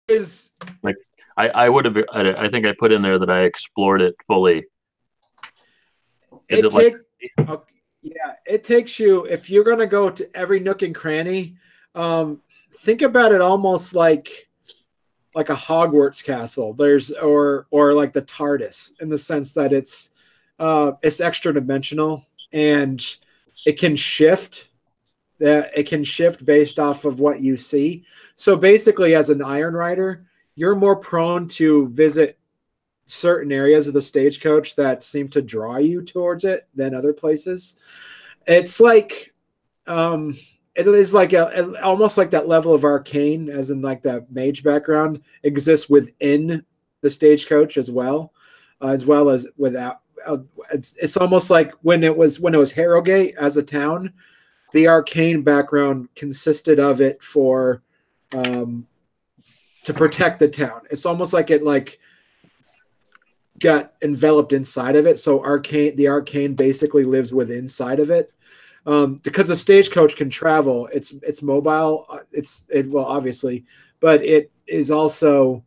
is Like I would have. I think I put in there that I explored it fully. Is it it like? take okay, yeah, it takes you if you're gonna go to every nook and cranny, think about it almost like a Hogwarts castle. There's or like the TARDIS in the sense that it's extra dimensional and it can shift. It can shift based off of what you see. So basically, as an Iron Rider, you're more prone to visit certain areas of the stagecoach that seem to draw you towards it than other places. It's like it is like almost like that level of arcane, as in like that mage background exists within the stagecoach as well as without. It's almost like when it was Harrogate as a town, the arcane background consisted of it for to protect the town. It's almost like it got enveloped inside of it. So the arcane basically lives within inside of it. Because the stagecoach can travel, it's mobile. Well, obviously, but it is also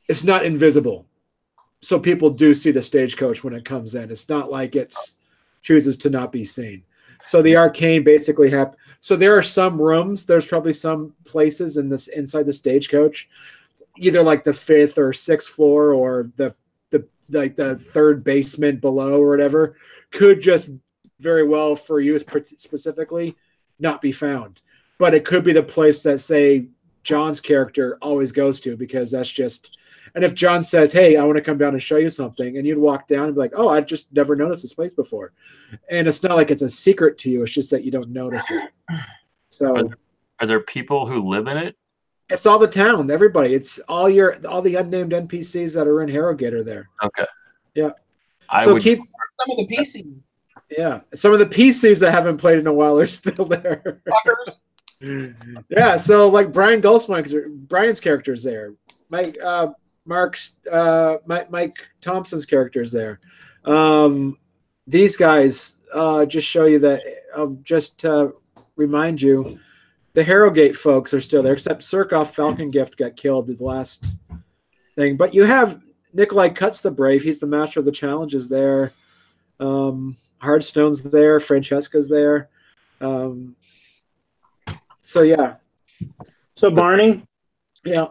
it's not invisible. So people do see the stagecoach when it comes in. It's not like it's chooses to not be seen. So the arcane basically so there are some rooms. There's probably some places inside the stagecoach, either like the 5th or 6th floor or the like the 3rd basement below or whatever, could just very well for you specifically not be found. But it could be the place that, say, John's character always goes to, because that's just. And if John says, "Hey, I want to come down and show you something," and you'd walk down and be like, "Oh, I just never noticed this place before," and it's not like it's a secret to you; it's just that you don't notice it. So, are there people who live in it? It's all the town, everybody. It's all the unnamed NPCs that are in Harrogate are there. Okay. Yeah. Keep some of the PCs. Yeah, some of the PCs that haven't played in a while are still there. Fuckers. Yeah, so like Brian's character's there. Mike Thompson's character's there. These guys just show you that. Just to remind you, the Harrogate folks are still there, except Surkoff Falcongift got killed at the last thing. But you have Nikolai Cuts the Brave. He's the master of the challenges there. Hardstone's there. Francesca's there. So, yeah. So, Barney? Yeah.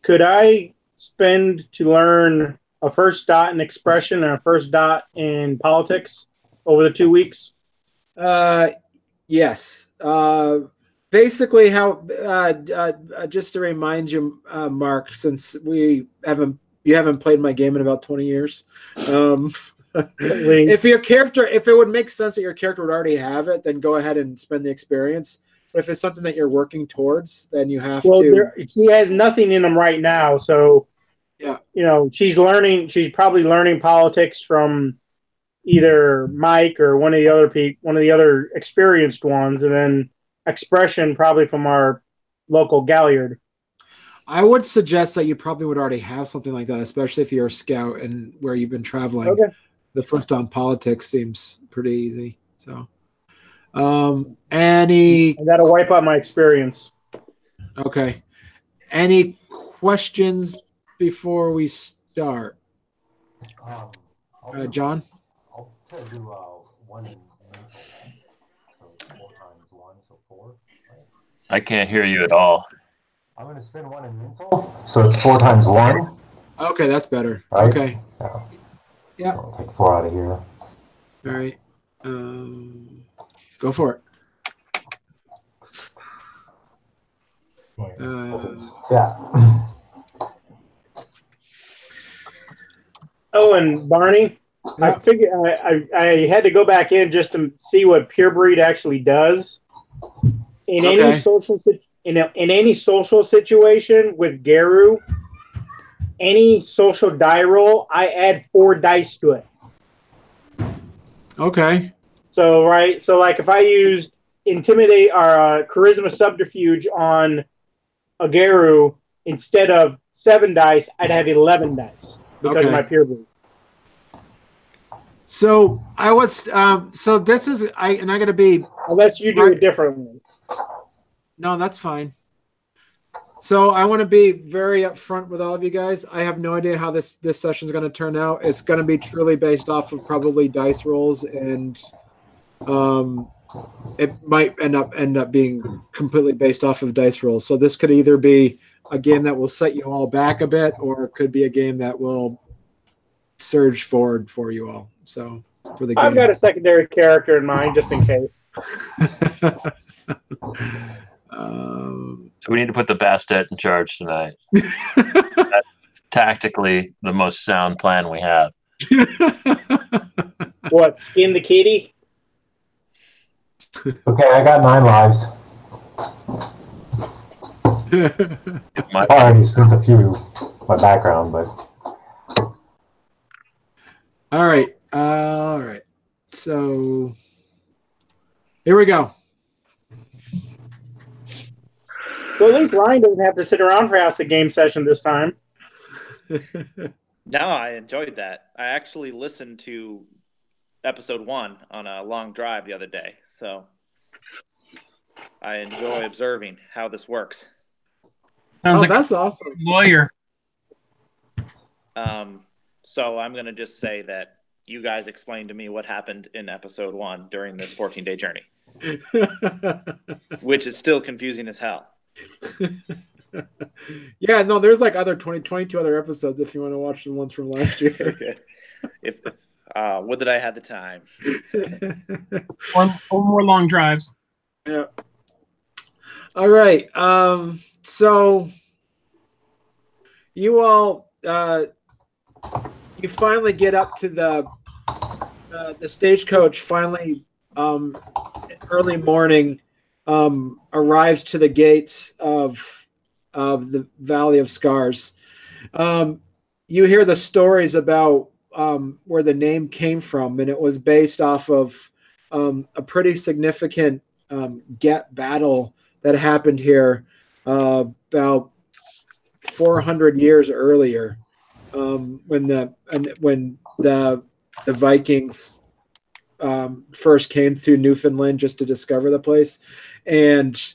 Could I spend to learn a first dot in expression and a first dot in politics over the 2 weeks? Yes. Basically, how just to remind you, Mark, since you haven't played my game in about 20 years, if it would make sense that your character would already have it, then go ahead and spend the experience. But if it's something that you're working towards, then you have to. She has nothing in them right now, so yeah, she's probably learning politics from either Mike or one of the other experienced ones, and then expression probably from our local Galliard. I would suggest that you probably would already have something like that, especially if you're a scout and where you've been traveling. Okay. The first on politics seems pretty easy. So, I gotta wipe out my experience. Okay. Any questions before we start? John? I'll try to do 1 in mental. So 4 times 1, so 4. Right? I can't hear you at all. I'm going to spend 1 in mental, so it's 4 times 1. Okay, that's better. Right? Okay. Yeah. I'll take 4 out of here. All right. Go for it. Yeah. Oh, and Barney, yeah. I figured I had to go back in just to see what Pure Breed actually does. In any social situation with Geru, any social die roll, I add 4 dice to it. Okay. So like if I used Intimidate or Charisma Subterfuge on a Geru, instead of 7 dice, I'd have 11 dice because of my Pure Breed. So I was so this is I gotta be, unless you do it differently. No, that's fine. So I want to be very upfront with all of you guys. I have no idea how this session is going to turn out. It's going to be truly based off of probably dice rolls, and it might end up being completely based off of dice rolls. So this could either be a game that will set you all back a bit, or it could be a game that will surge forward for you all. So for the game. I've got a secondary character in mind just in case. So we need to put the Bastet in charge tonight. That's tactically the most sound plan we have. What, skin the kitty? Okay, I got 9 lives. I already spent a few my background, but all right. So here we go. So at least Ryan doesn't have to sit around for half the game session this time. No, I enjoyed that. I actually listened to episode 1 on a long drive the other day, so I enjoy observing how this works. Sounds like that's awesome. Lawyer. So I'm going to just say that you guys explained to me what happened in episode 1 during this 14-day journey, which is still confusing as hell. Yeah, no, there's like 22 other episodes if you want to watch the ones from last year. Okay. If would that I had the time. One more long drives. Yeah. All right. So you all you finally get up to the stagecoach. Finally, early morning, arrives to the gates of the Valley of Scars. You hear the stories about where the name came from, and it was based off of a pretty significant Get battle that happened here about 400 years earlier, when the Vikings first came through Newfoundland just to discover the place, and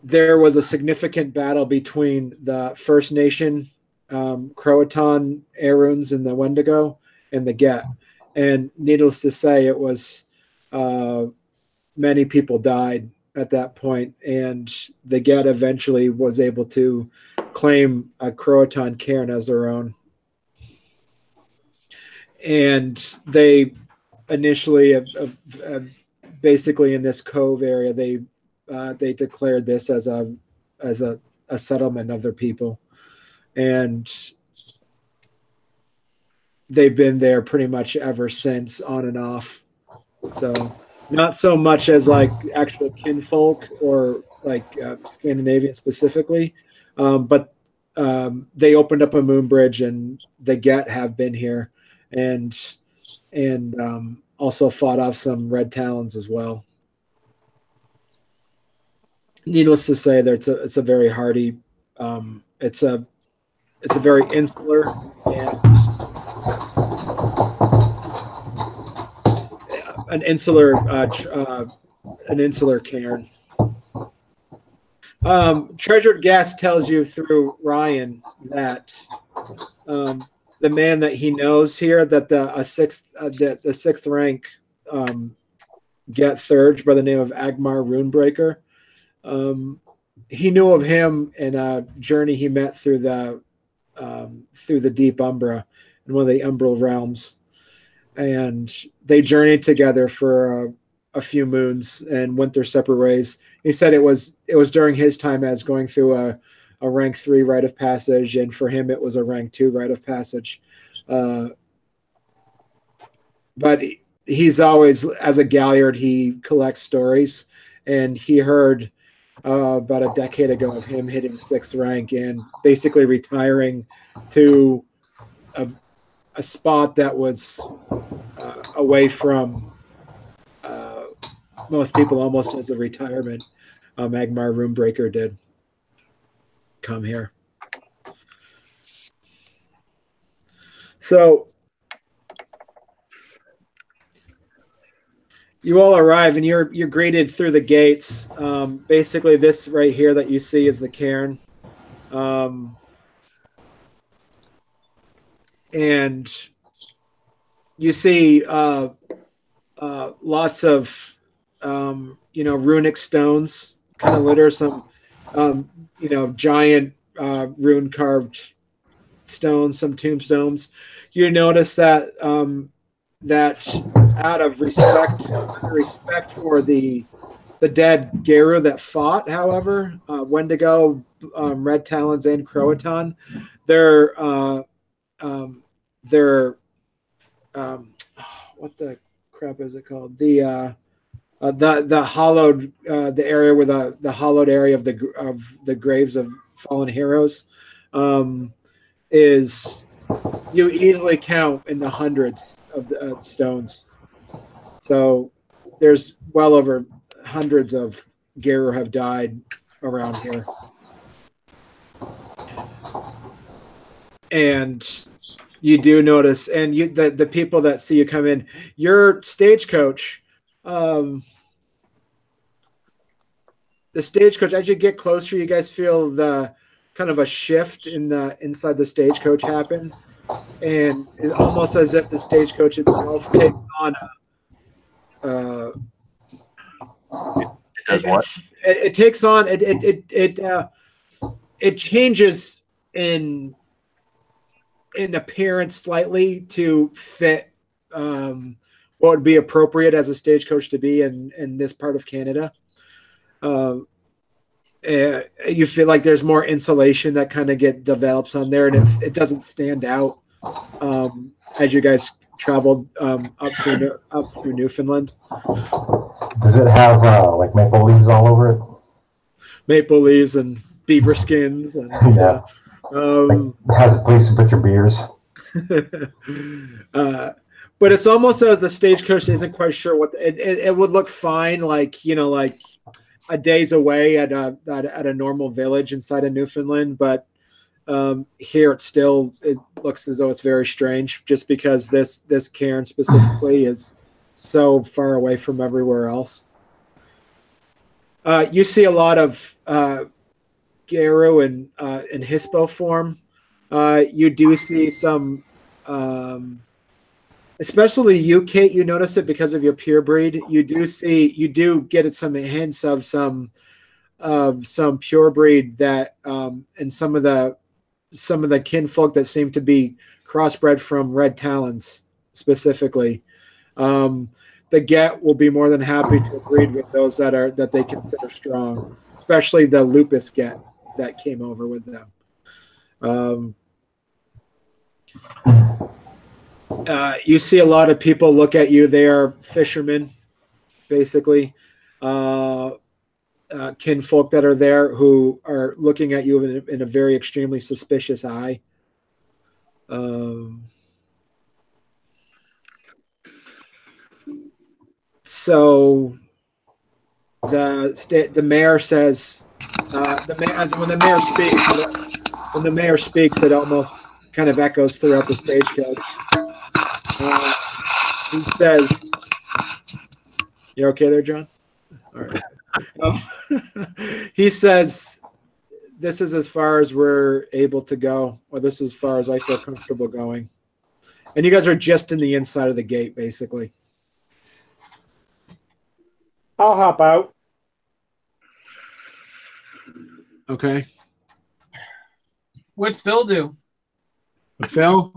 there was a significant battle between the First Nation Croatan Aruns and the Wendigo and the Get, and needless to say, it was many people died at that point, and the Get eventually was able to claim a Croatan cairn as their own. And they initially, basically in this cove area, they declared this as a settlement of their people, and they've been there pretty much ever since, on and off. So not so much as like actual kinfolk or like Scandinavian specifically, but they opened up a moon bridge, and the Get have been here, and also fought off some Red Talons as well. Needless to say, that it's a very hardy, it's a very insular and an insular cairn. Treasured Guest tells you through Ryan that the man that he knows here, that the sixth rank Get Thurge by the name of Agmar Runebreaker, he knew of him in a journey he met through the deep Umbra in one of the Umbral realms, and they journeyed together for a few moons and went their separate ways. He said it was during his time as going through a rank 3 rite of passage, and for him it was a rank 2 rite of passage. But he's always, as a Galliard, he collects stories, and he heard about a decade ago of him hitting 6th rank and basically retiring to a spot that was away from most people, almost as a retirement. Agmar Runebreaker did come here. So You all arrive, and you're greeted through the gates. Basically, this right here that you see is the cairn, and you see lots of runic stones, kind of litter some giant rune carved stones, some tombstones. You notice that that out of respect for the dead Geru that fought, however, Wendigo, Red Talons, and Croatan, they're what the crap is it called? The hollowed the area where the hollowed area of the graves of fallen heroes is, you easily count in the hundreds of the stones. So there's well over hundreds of Geru have died around here. And you do notice, and the people that see you come in, your stagecoach, the stagecoach, as you get closer, you guys feel the kind of a shift in the inside the stagecoach happen, and it's almost as if the stagecoach itself takes on It does what? It takes on it changes in appearance slightly to fit what would be appropriate as a stagecoach to be in this part of Canada. You feel like there's more insulation that kind of develops on there, and it doesn't stand out as you guys traveled up through Newfoundland. Does it have like maple leaves all over it? Maple leaves and beaver skins, and yeah. It has a place to put your beers. But it's almost as the stagecoach isn't quite sure what it would look fine, like a day's away at a normal village inside of Newfoundland, but here it looks as though it's very strange, just because this cairn specifically is so far away from everywhere else. You see a lot of Geru in Hispo form. You do see some, especially you, Kate. You notice it because of your pure breed. You do get some hints of some pure breed that, and some of the kinfolk that seem to be crossbred from Red Talons specifically. The Get will be more than happy to breed with those that they consider strong, especially the Lupus Get that came over with them. You see a lot of people look at you. They are fishermen, basically, kinfolk that are there who are looking at you in a very extremely suspicious eye. So the mayor says, when the mayor speaks, it almost kind of echoes throughout the stagecoach. He says, "You okay there, John?" All right. He says, "This is as far as we're able to go, or this is as far as I feel comfortable going." And you guys are just in the inside of the gate, basically. I'll hop out. Okay. What's Phil do? Phil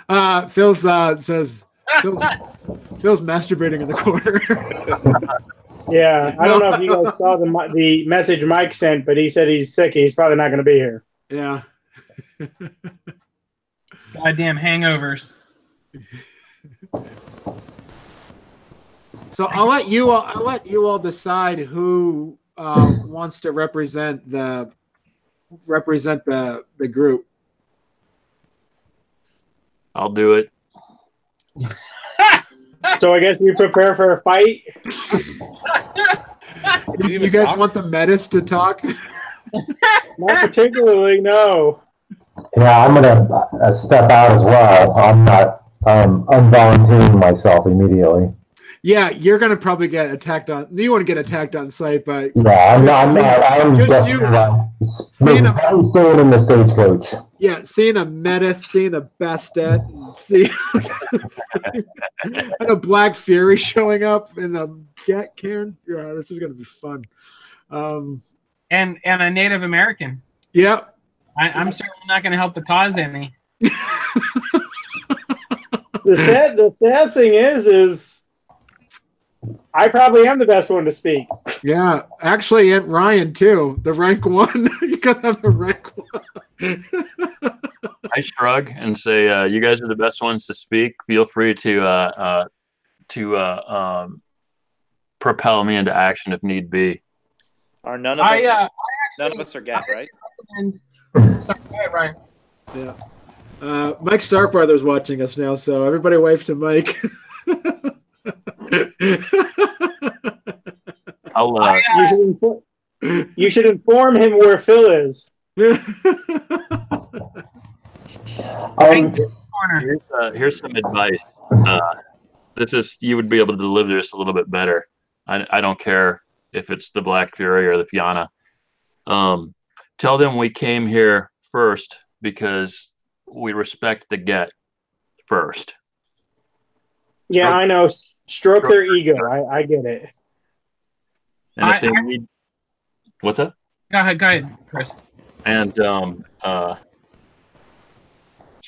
says Phil's masturbating in the corner. Yeah, I don't know if you guys saw the message Mike sent, but he said he's sick. He's probably not going to be here. Yeah. Goddamn hangovers. So I'll let you all decide who wants to represent the group. I'll do it. So I guess we prepare for a fight. You guys want the Metis to talk? Not particularly, no. Yeah, I'm gonna step out as well. I'm unvolunteering myself immediately. Yeah, you're gonna probably get attacked on. You want to get attacked on sight, but Yeah, I'm not. I'm just just seeing I'm staying in the stagecoach. Yeah, seeing a Menace, seeing a Bastet, seeing and a Black Fury showing up in the Get Cairn. Yeah, this is gonna be fun. And a Native American. Yeah, I'm certainly not going to help the cause any. The sad thing is I probably am the best one to speak. yeah. Actually, Aunt Ryan too. The rank 1. You gotta have the rank 1. I shrug and say, "You guys are the best ones to speak. Feel free to propel me into action if need be." Are none of us? None of us are Get, right? Sorry, go ahead, Ryan. Yeah. Mike Stark Brothers watching us now, so everybody wave to Mike. You should inform him where Phil is. Here's some advice. You would be able to deliver this a little bit better. I don't care if it's the Black Fury or the Fianna. Tell them we came here first because we respect the Get first. Yeah, I know. Stroke their ego. I get it. And if they need, what's that? Go ahead, Chris. And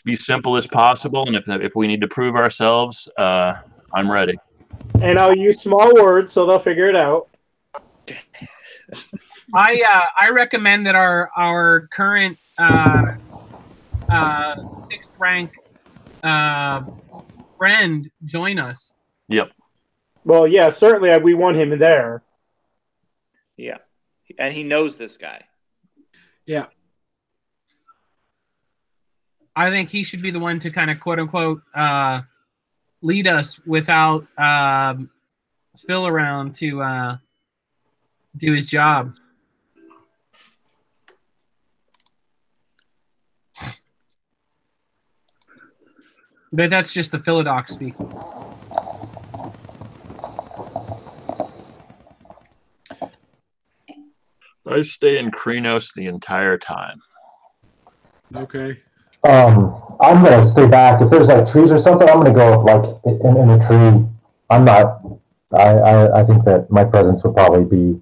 be simple as possible. And if we need to prove ourselves, I'm ready. And I'll use small words so they'll figure it out. I recommend that our current 6th rank friend join us. Yep. Well, yeah, certainly we want him there. Yeah, and he knows this guy. Yeah. I think he should be the one to kind of quote unquote lead us without Phil around to do his job. But that's just the Philodox speaking. I stay in Krenos the entire time. Okay. I'm gonna stay back. If there's like trees or something, I'm gonna go like in a tree. I'm not. I think that my presence would probably be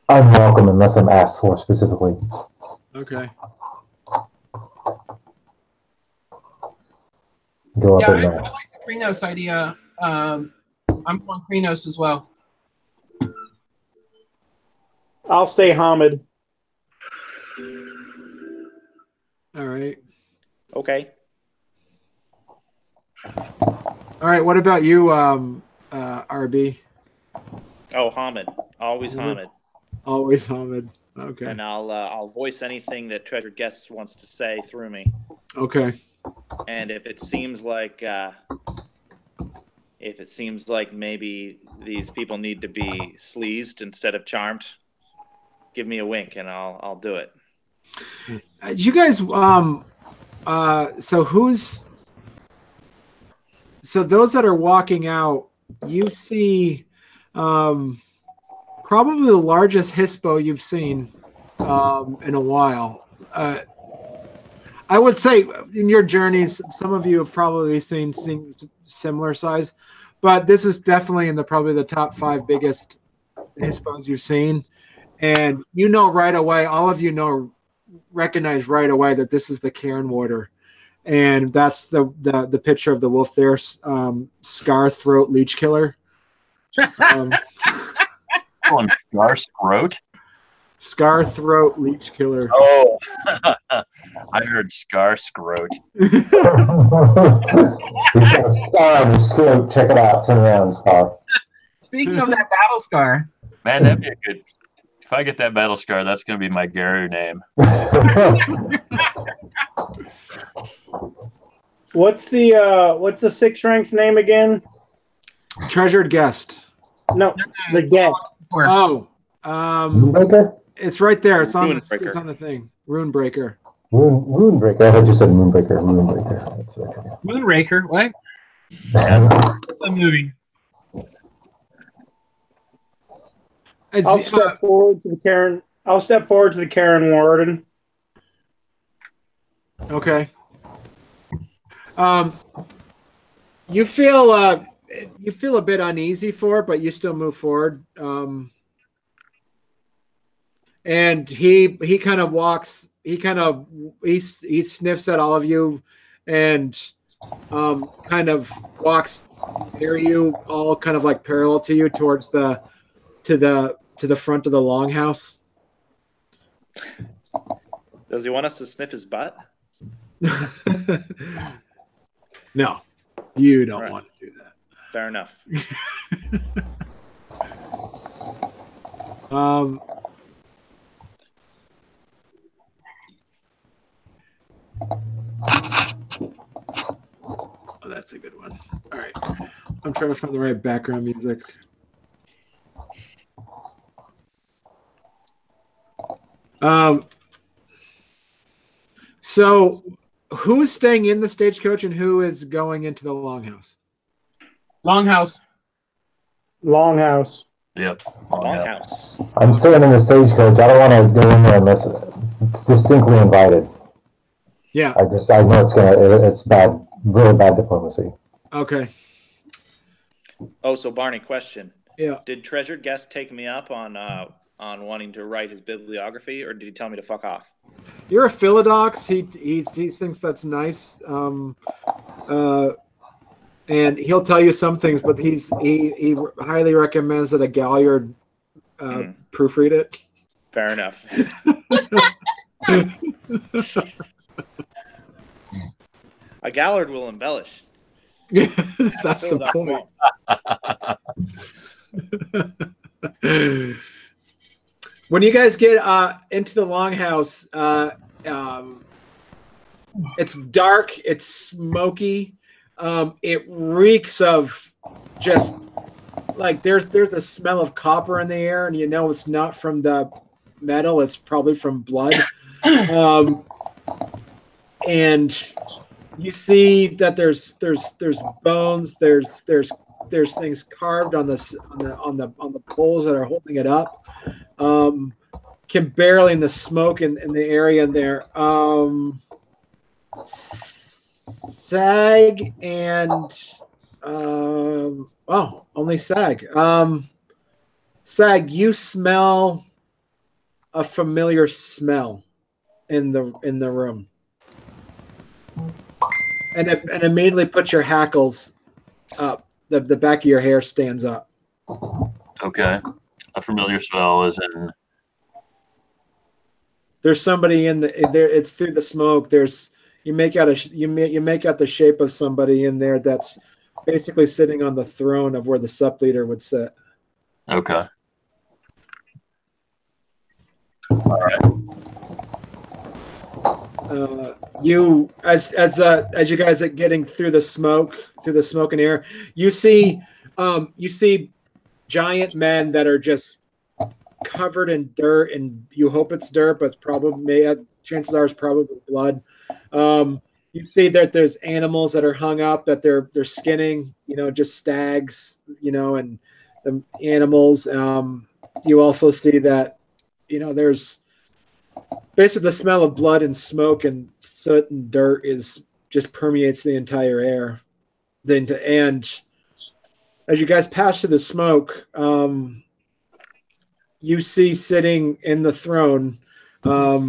unwelcome unless I'm asked for specifically. Okay. Go up Yeah, in I there. like the Krenos idea. I'm on Krenos as well. I'll stay Hamid. All right. Okay. All right. What about you, RB? Oh, Hamid. Always Hamid. Always Hamid. Okay. And I'll voice anything that Treasured Guest wants to say through me. Okay. And if it seems like maybe these people need to be sleazed instead of charmed, give me a wink and I'll do it. You guys, so those that are walking out, you see probably the largest hispo you've seen in a while. I would say in your journeys, some of you have probably seen similar size, but this is definitely in probably the top 5 biggest hispos you've seen. And you know right away, all of you recognize right away that this is the Cairn Warder. And that's the picture of the wolf there, Scar Throat Leech Killer. Scar Throat? Scar Throat Leech Killer. Oh, I heard Scar Scroat. He's got a scar on his scrote. Check it out. Turn around, Scar. Speaking of that battle scar. Man, that'd be a good... If I get that battle scar, that's going to be my Garu name. What's the 6 rank's name again? Treasured Guest. No, the Get. Oh, Moonbreaker? it's right there. It's on the thing. Runebreaker. Moonbreaker. I thought you said Moonbreaker. Moonbreaker. That's okay. Moonraker, what? Yeah. A movie. I'll step forward to the Karen. I'll step forward to the Karen Warden. Okay. You feel a bit uneasy for it, but you still move forward. And he kind of walks. He sniffs at all of you, and kind of walks near you, all kind of like parallel to you, towards to the front of the longhouse. Does he want us to sniff his butt? No, you don't want to do that. Fair enough. Oh, that's a good one. All right. I'm trying to find the right background music. So who's staying in the Stagecoach and who is going into the longhouse? Longhouse. Longhouse. Yep. Longhouse. I'm staying in the Stagecoach. I don't want to go in there unless it's distinctly invited. Yeah. I know it's bad, really bad diplomacy. Okay. Oh, so Barney, question. Yeah. Did Treasured Guest take me up on wanting to write his bibliography, or did he tell me to fuck off? You're a Philodox. He thinks that's nice. And he'll tell you some things, but he highly recommends that a Galliard proofread it. Fair enough. A Gallard will embellish. That's the point. When you guys get into the longhouse, it's dark, it's smoky, it reeks of just like there's a smell of copper in the air, and you know it's not from the metal, it's probably from blood. And you see that there's bones, there's things carved on the poles that are holding it up. Can barely in the smoke in the area there. Sag and only Sag. Sag, you smell a familiar smell in the room. And immediately put your hackles up. The back of your hair stands up. Okay. A familiar smell is in. There's somebody in there. It's through the smoke. You make out the shape of somebody in there that's basically sitting on the throne of where the sup leader would sit. Okay. All right. You as you guys are getting through the smoke and air, you see giant men that are just covered in dirt, and you hope it's dirt, but it's probably chances are it's probably blood. You see that there's animals that are hung up that they're skinning, just stags, and the animals. You also see that there's basically the smell of blood and smoke and soot and dirt just permeates the entire air. And as you guys pass through the smoke, you see sitting in the throne a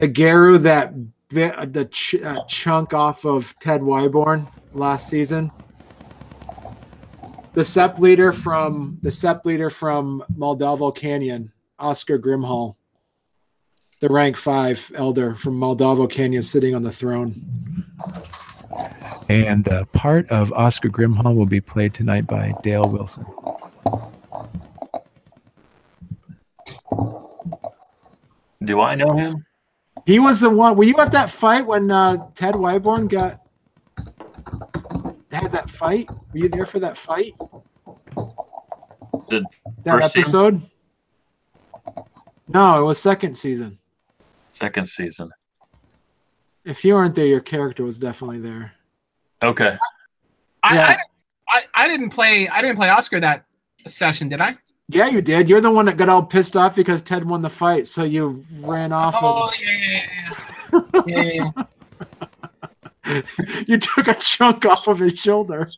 Garu that bit the chunk off of Ted Wyborn last season. The Sepp leader from Moldavo Canyon, Oscar Grimhall, the rank 5 elder from Moldavo Canyon, sitting on the throne. And the part of Oscar Grimhall will be played tonight by Dale Wilson. Do I know him? He was the one. Were you at that fight when Ted Wyborn had that fight? Were you there for that fight? That episode? Season? No, it was second season. Second season. If you weren't there, your character was definitely there. Okay. I I didn't play Oscar that session, did I? Yeah, you did. You're the one that got all pissed off because Ted won the fight, so you ran off. Oh, yeah. You took a chunk off of his shoulder.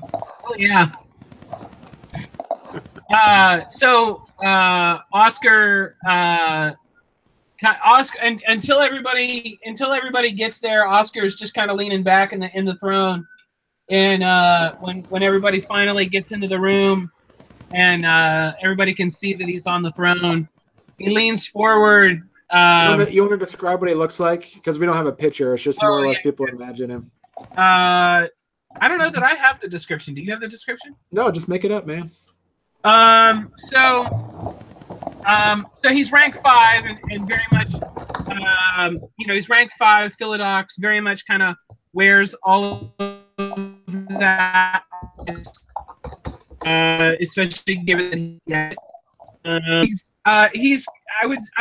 Oh, yeah. Oscar, and until everybody gets there, Oscar's just kind of leaning back in the throne, and when everybody finally gets into the room, and everybody can see that he's on the throne, he leans forward. You want to describe what he looks like? Because we don't have a picture. It's just more or less people imagine him. I don't know that I have the description. Do you have the description? No, just make it up, man. So he's rank 5 and very much, he's rank 5, Philodox, very much kind of wears all of that, especially given that I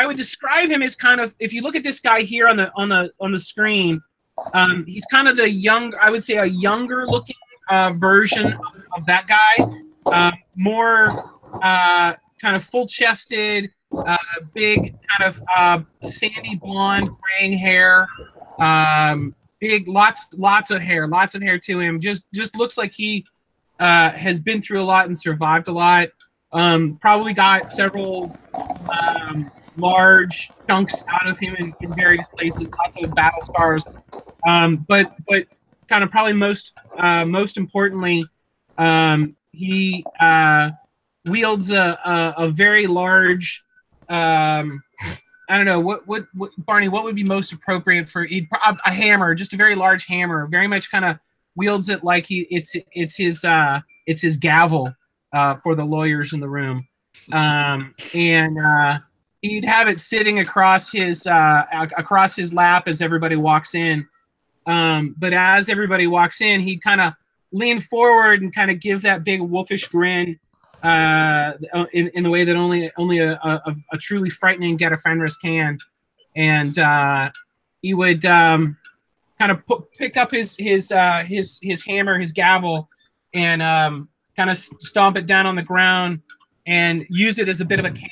would describe him as kind of, if you look at this guy here on the screen, he's kind of I would say a younger looking version of that guy, more kind of full chested, big kind of sandy blonde graying hair, big lots of hair to him. Just looks like he has been through a lot and survived a lot. Probably got several large chunks out of him in various places, lots of battle scars. But kind of probably most importantly, he wields a very large, I don't know, what Barney, what would be most appropriate for a hammer, just a very large hammer, very much kind of wields it like it's his gavel for the lawyers in the room. And he'd have it sitting across his lap as everybody walks in. But as everybody walks in, he'd kind of lean forward and kind of give that big wolfish grin in the way that only a truly frightening Get of Fenris can. And he would kind of pick up his hammer, his gavel, and kind of stomp it down on the ground and use it as a bit of a cane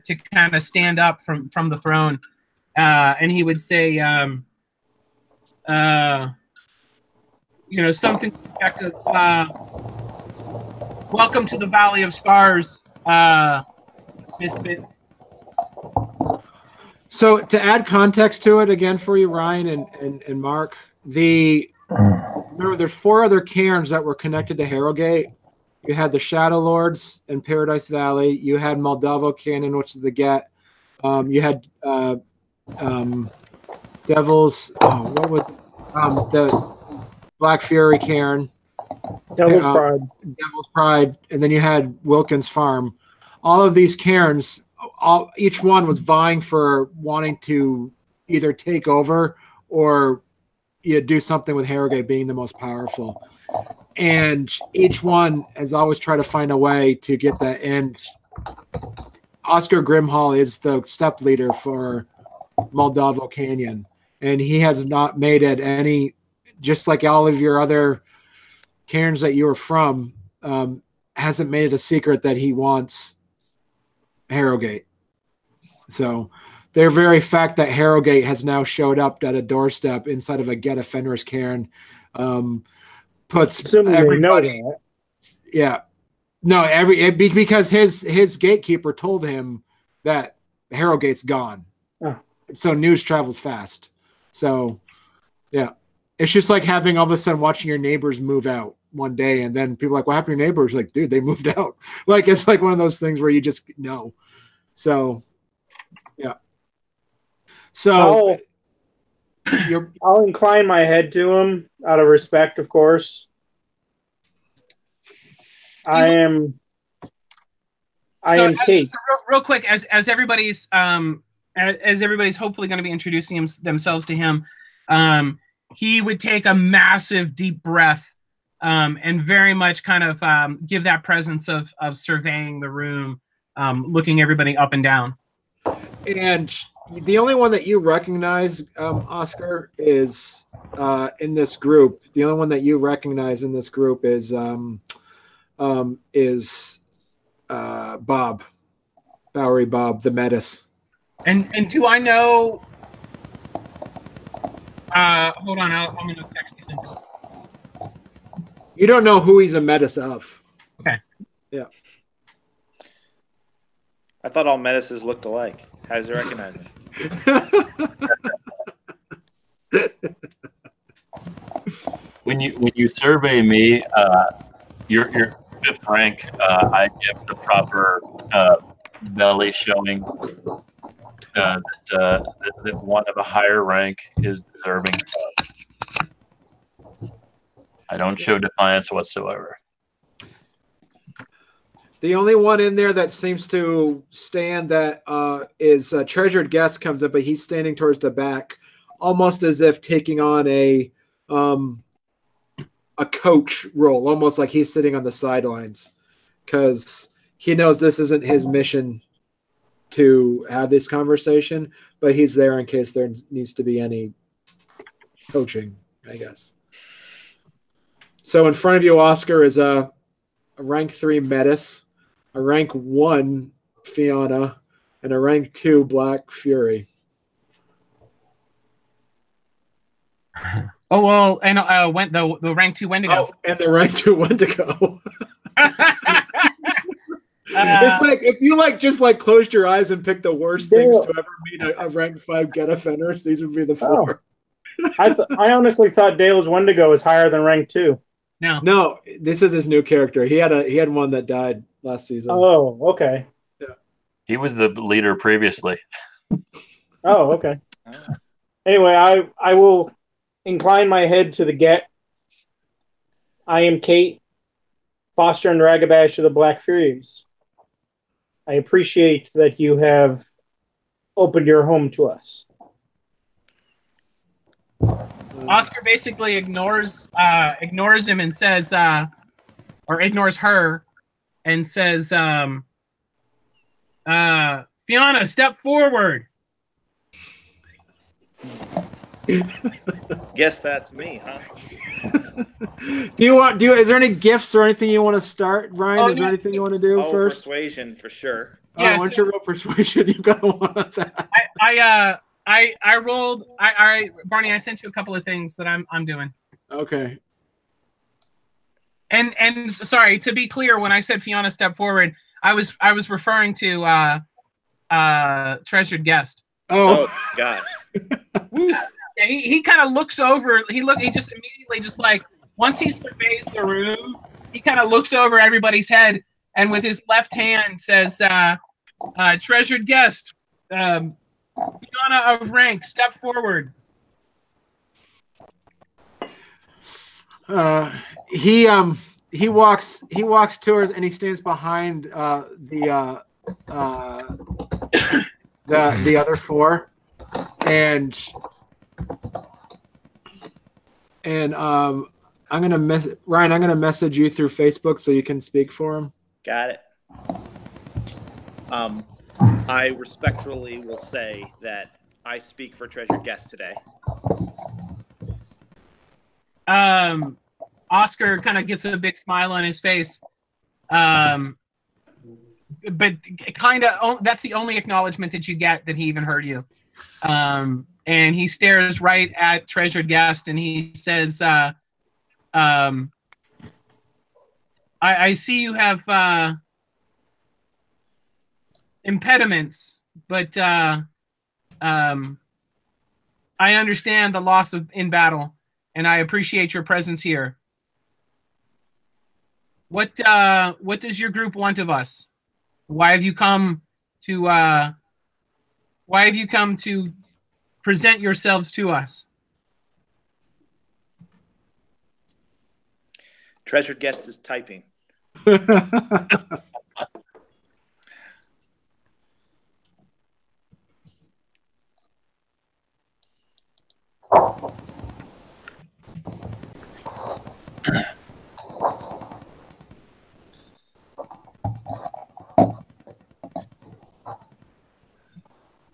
to kind of stand up from the throne. And he would say, something back to, welcome to the Valley of Scars, Misfit. So to add context to it again for you, Ryan and Mark, remember there's 4 other cairns that were connected to Harrogate. You had the Shadow Lords in Paradise Valley. You had Moldavo Canyon, which is the Get. You had Devils. What would the Black Fury Cairn? Devil's Pride, and then you had Wilkins Farm. All of these cairns, each one was vying for wanting to either take over or do something with Harrogate being the most powerful. And each one has always tried to find a way to get that end. Oscar Grimhall is the step leader for Moldavo Canyon, and he has not made it any, just like all of your other cairns that you were from, hasn't made it a secret that he wants Harrogate. So the very fact that Harrogate has now showed up at a doorstep inside of a Get of Fenris cairn puts everybody. Yeah, no, because his gatekeeper told him that Harrogate's gone. Oh. So news travels fast. So yeah, it's just like having all of a sudden watching your neighbors move out one day, and then people are like, "What happened to your neighbors?" Like, dude, they moved out. Like, it's like one of those things where you just know. So yeah. So I'll incline my head to him out of respect, of course. I am Kate. So real quick, as everybody's hopefully going to be introducing themselves to him, he would take a massive deep breath and very much kind of give that presence of surveying the room, looking everybody up and down. And the only one that you recognize, Oscar, is in this group. The only one that you recognize in this group is Bob, Bowery Bob, the Metis. And do I know? Hold on, I'm going to text you something. You don't know who he's a Metis of. Okay. Yeah. I thought all Metises looked alike. How does he recognize him? When you survey me, your fifth rank, I give the proper belly showing that one of a higher rank is deserving. I don't show defiance whatsoever. The only one in there that seems to stand that is Treasured Guest comes up, but he's standing towards the back, almost as if taking on a coach role, almost like he's sitting on the sidelines, because he knows this isn't his mission to have this conversation, but he's there in case there needs to be any coaching, I guess. So in front of you, Oscar, is a rank 3 Metis, a rank 1 Fianna, and a rank 2 Black Fury. Oh well, and went the rank 2 Wendigo. Oh, and the rank 2 Wendigo. It's like if you just closed your eyes and picked the worst things to ever meet a rank 5 Get of Fenris, these would be the 4. Oh. I honestly thought Dale's Wendigo was higher than rank 2. No, this is his new character. He had one that died last season. Oh, okay. Yeah. He was the leader previously. Oh, okay. Anyway, I will incline my head to the Get. I am Kate, Foster and Ragabash of the Black Furies. I appreciate that you have opened your home to us. Oscar basically ignores him and says, or ignores her, and says, Fianna, step forward. Guess that's me, huh? Is there any gifts or anything you want to start, Ryan? Is there anything you want to do first? Persuasion for sure. Yeah, once you roll persuasion, you've got one of that. I rolled. Barney, I sent you a couple of things that I'm doing. Okay. And sorry, to be clear, when I said Fianna step forward, I was referring to Treasured Guest. Oh God. Yeah, he kind of looks over. He just immediately once he surveys the room, he kind of looks over everybody's head and with his left hand says, "Treasured Guest, Fianna of rank, step forward." He walks towards and he stands behind the other 4, and I'm gonna message you through Facebook so you can speak for him. Got it. I respectfully will say that I speak for Treasured Guest today. Oscar kind of gets a big smile on his face, but kind of that's the only acknowledgement that you get that he even heard you. And he stares right at Treasured Guest and he says, I see you have impediments, but I understand the loss in battle, and I appreciate your presence here. What does your group want of us? Why have you come to present yourselves to us? Treasured Guest is typing.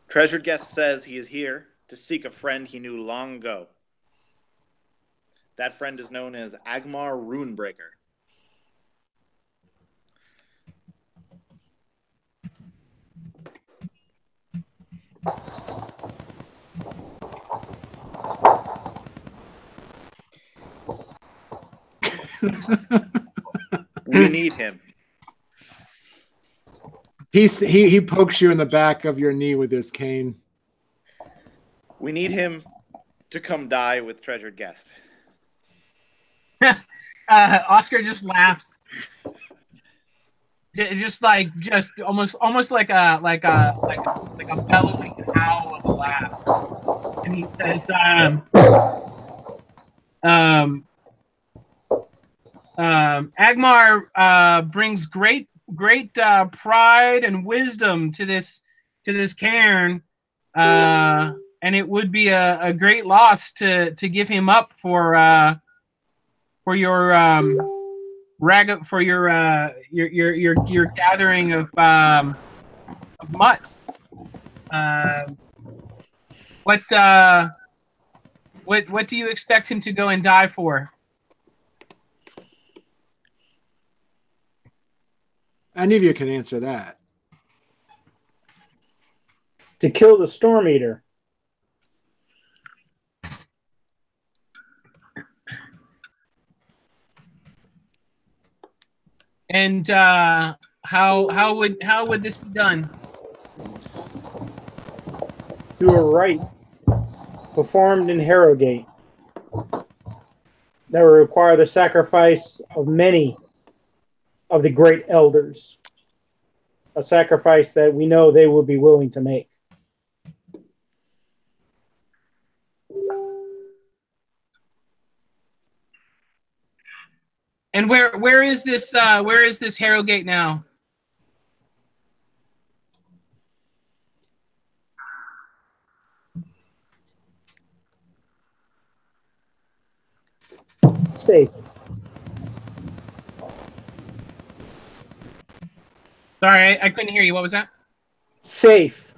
Treasured Guest says he is here to seek a friend he knew long ago. That friend is known as Agmar Runebreaker. We need him. He pokes you in the back of your knee with his cane. We need him to come die with treasured guest. Oscar just laughs. Just almost like a bellowing howl of a laugh. And he says, Agmar brings great pride and wisdom to this cairn, and it would be a great loss to give him up for your your gathering of mutts. What do you expect him to go and die for? Any of you can answer that. To kill the Storm Eater. And how would this be done? Through a rite performed in Harrogate that will require the sacrifice of many of the great elders. A sacrifice that we know they will be willing to make. And where is this Harrogate now? Safe. Sorry, I couldn't hear you. What was that? Safe.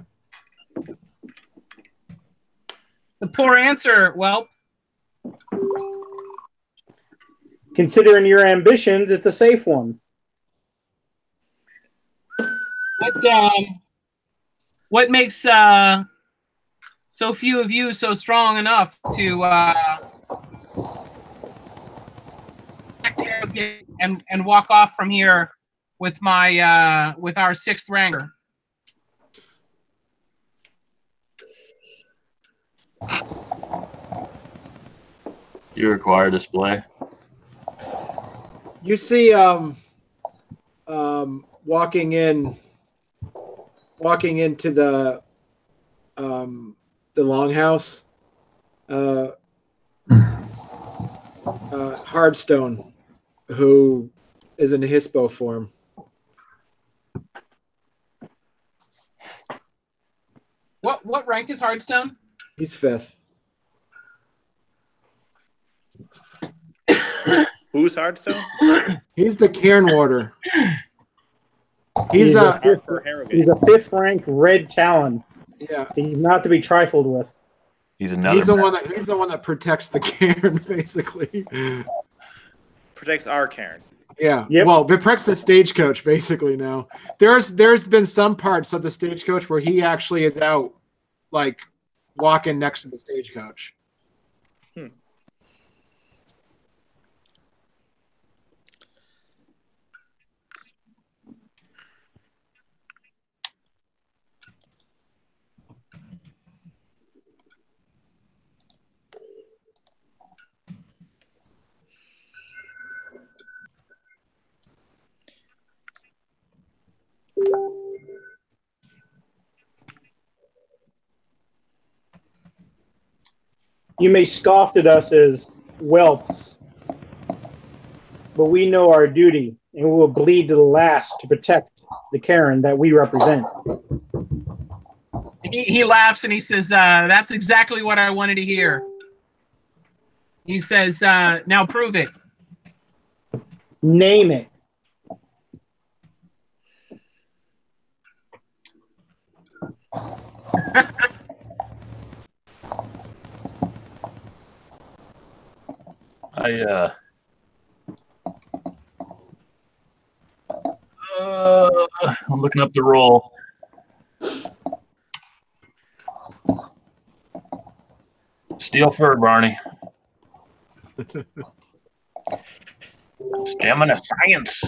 The poor answer. Well, considering your ambitions, it's a safe one. What makes so few of you so strong enough to and walk off from here with my with our sixth ranger? You require display. You see walking into the longhouse, Hardstone, who is in Hispo form. What rank is Hardstone? He's 5th. Who's Hardstone? He's the cairn warder. He's a 5th rank red talon. Yeah. He's not to be trifled with. He's another. He's the one that protects the cairn, basically. Protects our cairn. Yeah. Yep. Well, it protects the stagecoach basically now. There's been some parts of the stagecoach where he actually is out, like walking next to the stagecoach. You may scoff at us as whelps, but we know our duty, and we will bleed to the last to protect the cairn that we represent. He laughs and he says, "That's exactly what I wanted to hear." He says, "Now prove it." Name it. I'm looking up the roll. Steel fur, Barney. Stamina science.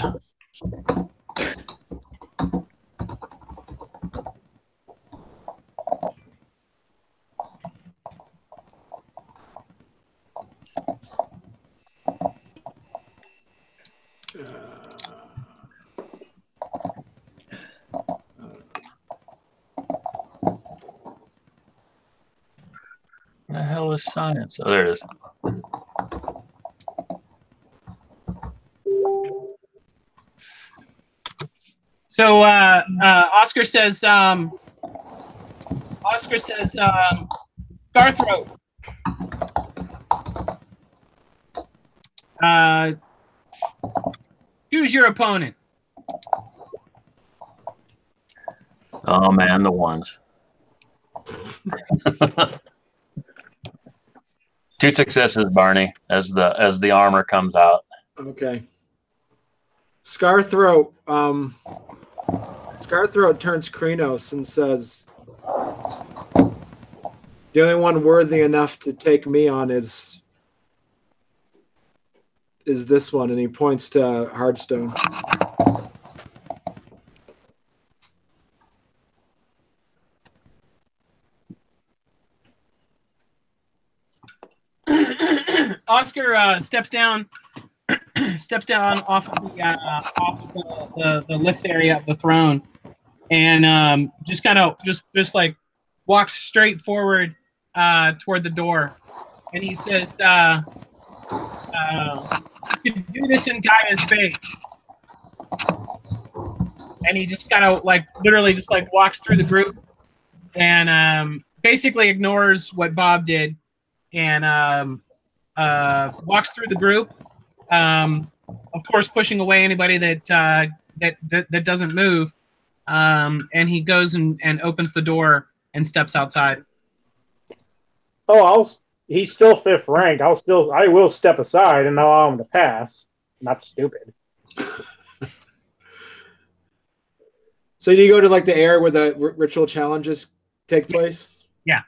What the hell is science? Oh, there it is. So Oscar says, Scarthroat. Choose your opponent. Oh man, the ones. 2 successes, Barney, as the armor comes out. Okay. Scarthroat. Scarthroat turns Krenos and says, "The only one worthy enough to take me on is this one," and he points to Hardstone. Oscar steps down off of the lift area of the throne, and just like walks straight forward toward the door, and he says, "You can do this in Gaia's face." And he just kind of literally just walks through the group, and basically ignores what Bob did, and walks through the group. Of course, pushing away anybody that doesn't move, and he goes and opens the door and steps outside. Oh, he's still 5th rank. I will step aside and allow him to pass. Not stupid. So do you go to the area where the ritual challenges take place? Yeah.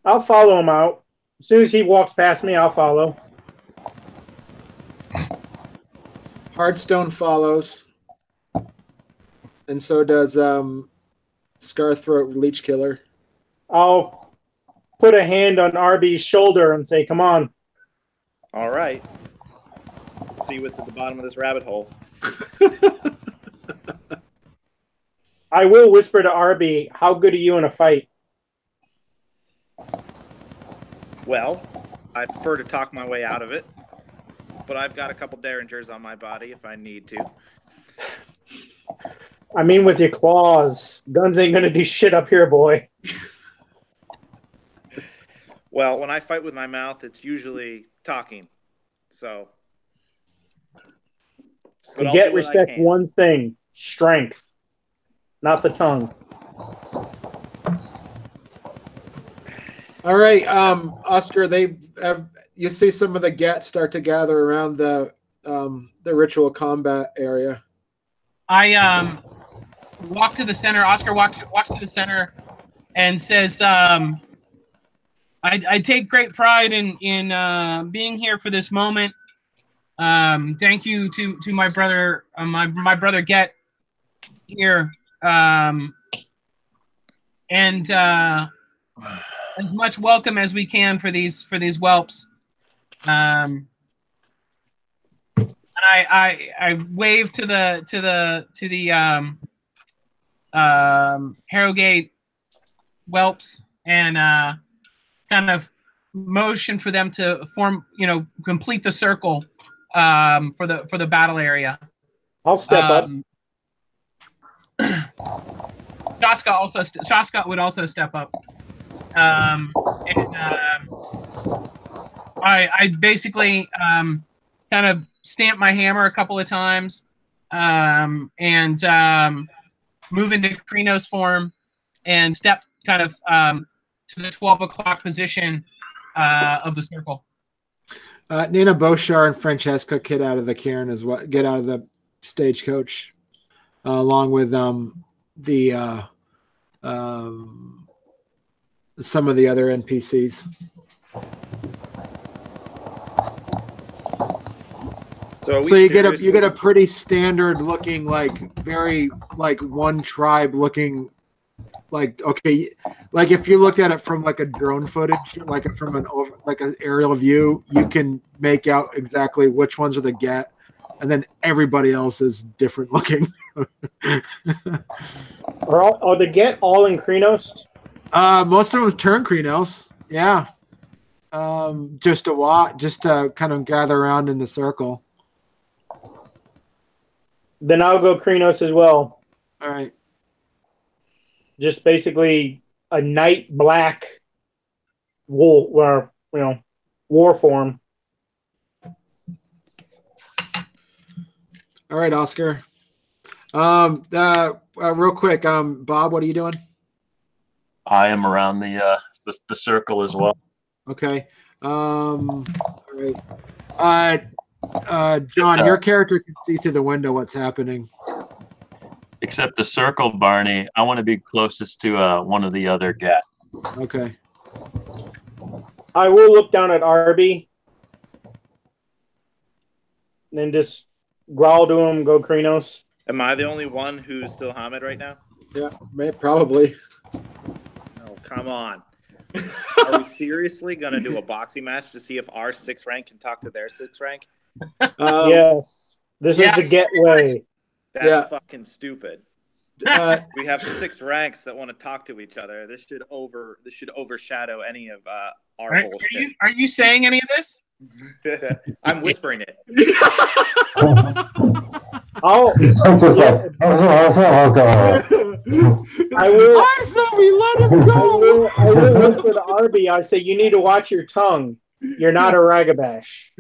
I'll follow him out. As soon as he walks past me, I'll follow. Hardstone follows, and so does Scarthroat Leech Killer. I'll put a hand on Arby's shoulder and say, "Come on." All right. Let's see what's at the bottom of this rabbit hole. I will whisper to Arby, "How good are you in a fight?" Well, I prefer to talk my way out of it, but I've got a couple derringers on my body if I need to. I mean, with your claws. Guns ain't gonna do shit up here, boy. Well, when I fight with my mouth, it's usually talking. So. Forget, respect one thing: strength, not the tongue. All right, Oscar. You see some of the Get start to gather around the ritual combat area. I walk to the center. Oscar walks to the center and says, I take great pride in being here for this moment. Thank you to my brother, my brother Get here, and as much welcome as we can for these whelps. And I wave to the Harrogate whelps and kind of motion for them to form, complete the circle for the battle area. I'll step up. Shaska would also step up. I basically kind of stamp my hammer a couple of times, and move into Krenos form and step kind of to the 12 o'clock position of the circle. Nina Boshar and Francesca get out of the Cairn as well. Get out of the Stagecoach, along with some of the other NPCs. So you get a pretty standard looking, like very like one tribe looking, like okay, like if you looked at it from like a drone footage, like from an aerial view, you can make out exactly which ones are the Get, and then everybody else is different looking. Are the Get all in Krenos? Most of them turn Krenos, yeah. Just to kind of gather around in the circle. Then I'll go Krenos as well. All right. Just basically a night black wool, or war form. All right, Oscar. Real quick, Bob, what are you doing? I am around the circle as well. Okay. All right. John, your character can see through the window what's happening. Except the circle, Barney. I want to be closest to one of the other Get. Okay. I will look down at Arby. And then just growl to him, go Krenos. Am I the only one who's still Hamid right now? Yeah, probably. Oh, come on. Are we seriously going to do a boxing match to see if our 6th rank can talk to their 6th rank? Yes. This is the Get way. That's fucking stupid. We have 6 ranks that want to talk to each other. This should overshadow any of our bullshit. Are you saying any of this? I'm whispering it. Oh, I'm just like, I will. I'm sorry, let him go. I will whisper to Arby. I say, you need to watch your tongue. You're not a Ragabash.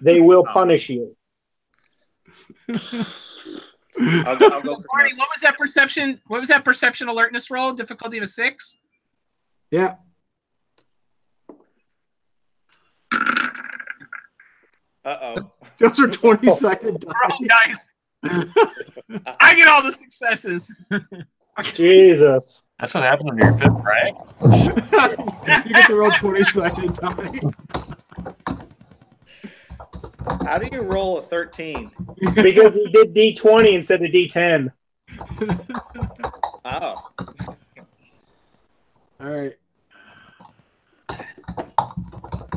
They will punish you. I'll go Marty, what was that perception? What was that perception alertness roll? Difficulty of a 6? Yeah. Uh-oh. Those are 20-second dice. Oh, nice. I get all the successes. Jesus. That's what happened when you're 5th rank. You get to roll 20-second die. How do you roll a 13? Because he did D20 instead of D10. Oh. All right.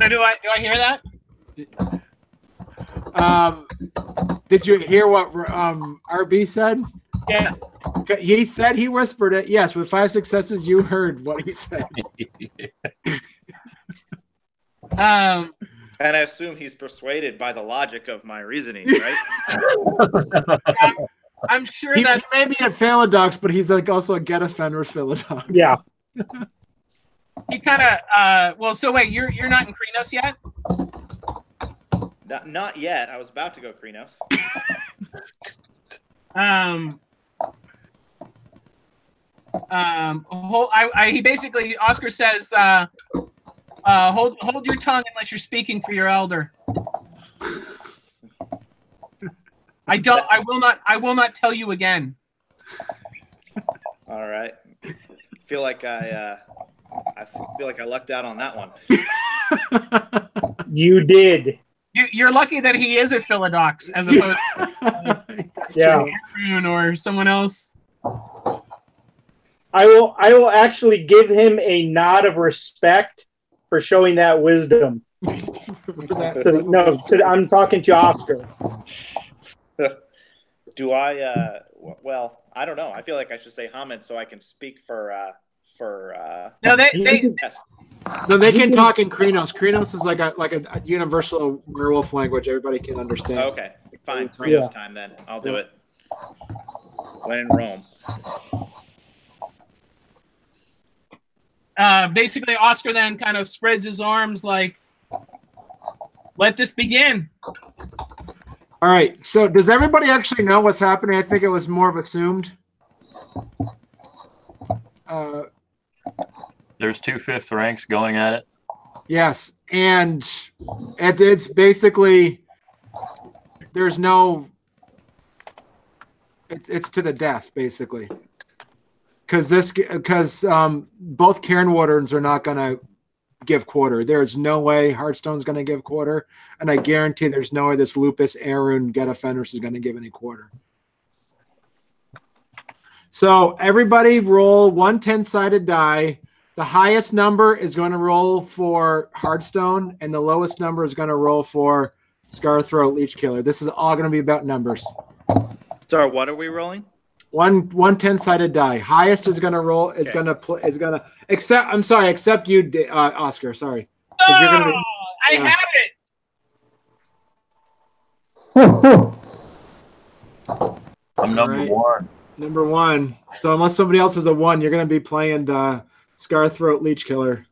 So do I hear that? Did you hear what RB said? Yes. He said he whispered it. Yes, with 5 successes, you heard what he said. And I assume he's persuaded by the logic of my reasoning, right? I'm sure He's that's maybe a Philodox, but he's like also a Get of Fenris Philodox. Yeah. he kind of. Well, so wait, you're not in Krenos yet? Not yet. I was about to go Krenos. He basically, Oscar says, hold your tongue unless you're speaking for your elder. I will not tell you again. All right. I feel like I lucked out on that one. You did. You're lucky that he is a Philodox as opposed to Aaron or someone else. I will actually give him a nod of respect for showing that wisdom. I'm talking to Oscar. Do I? Well, I don't know. I feel like I should say Hamid so I can speak for. No, they can talk in Krenos. Krenos is like a universal werewolf language everybody can understand. Okay, fine. Krenos time then. I'll do it. When in Rome. Basically, Oscar then kind of spreads his arms like, let this begin. All right. So does everybody actually know what's happening? I think it was more of assumed. There's 2 5th ranks going at it. Yes, and it's basically there's no. It's to the death basically, because both Cairn Wardens are not going to give quarter. There's no way Hearthstone's going to give quarter, and I guarantee there's no way this Lupus, Aaron, Get of Fenris is going to give any quarter. So everybody roll one 10-sided die. The highest number is going to roll for Hearthstone, and the lowest number is going to roll for Scarthroat Leech Killer. This is all going to be about numbers. Sorry, what are we rolling? One 10-sided die. Highest is going to roll. It's going to except. I'm sorry. Except you, Oscar. Sorry. Oh, you're gonna be, I have it. I'm number one. Number one. So unless somebody else is a one, you're going to be playing Scarthroat Leech Killer.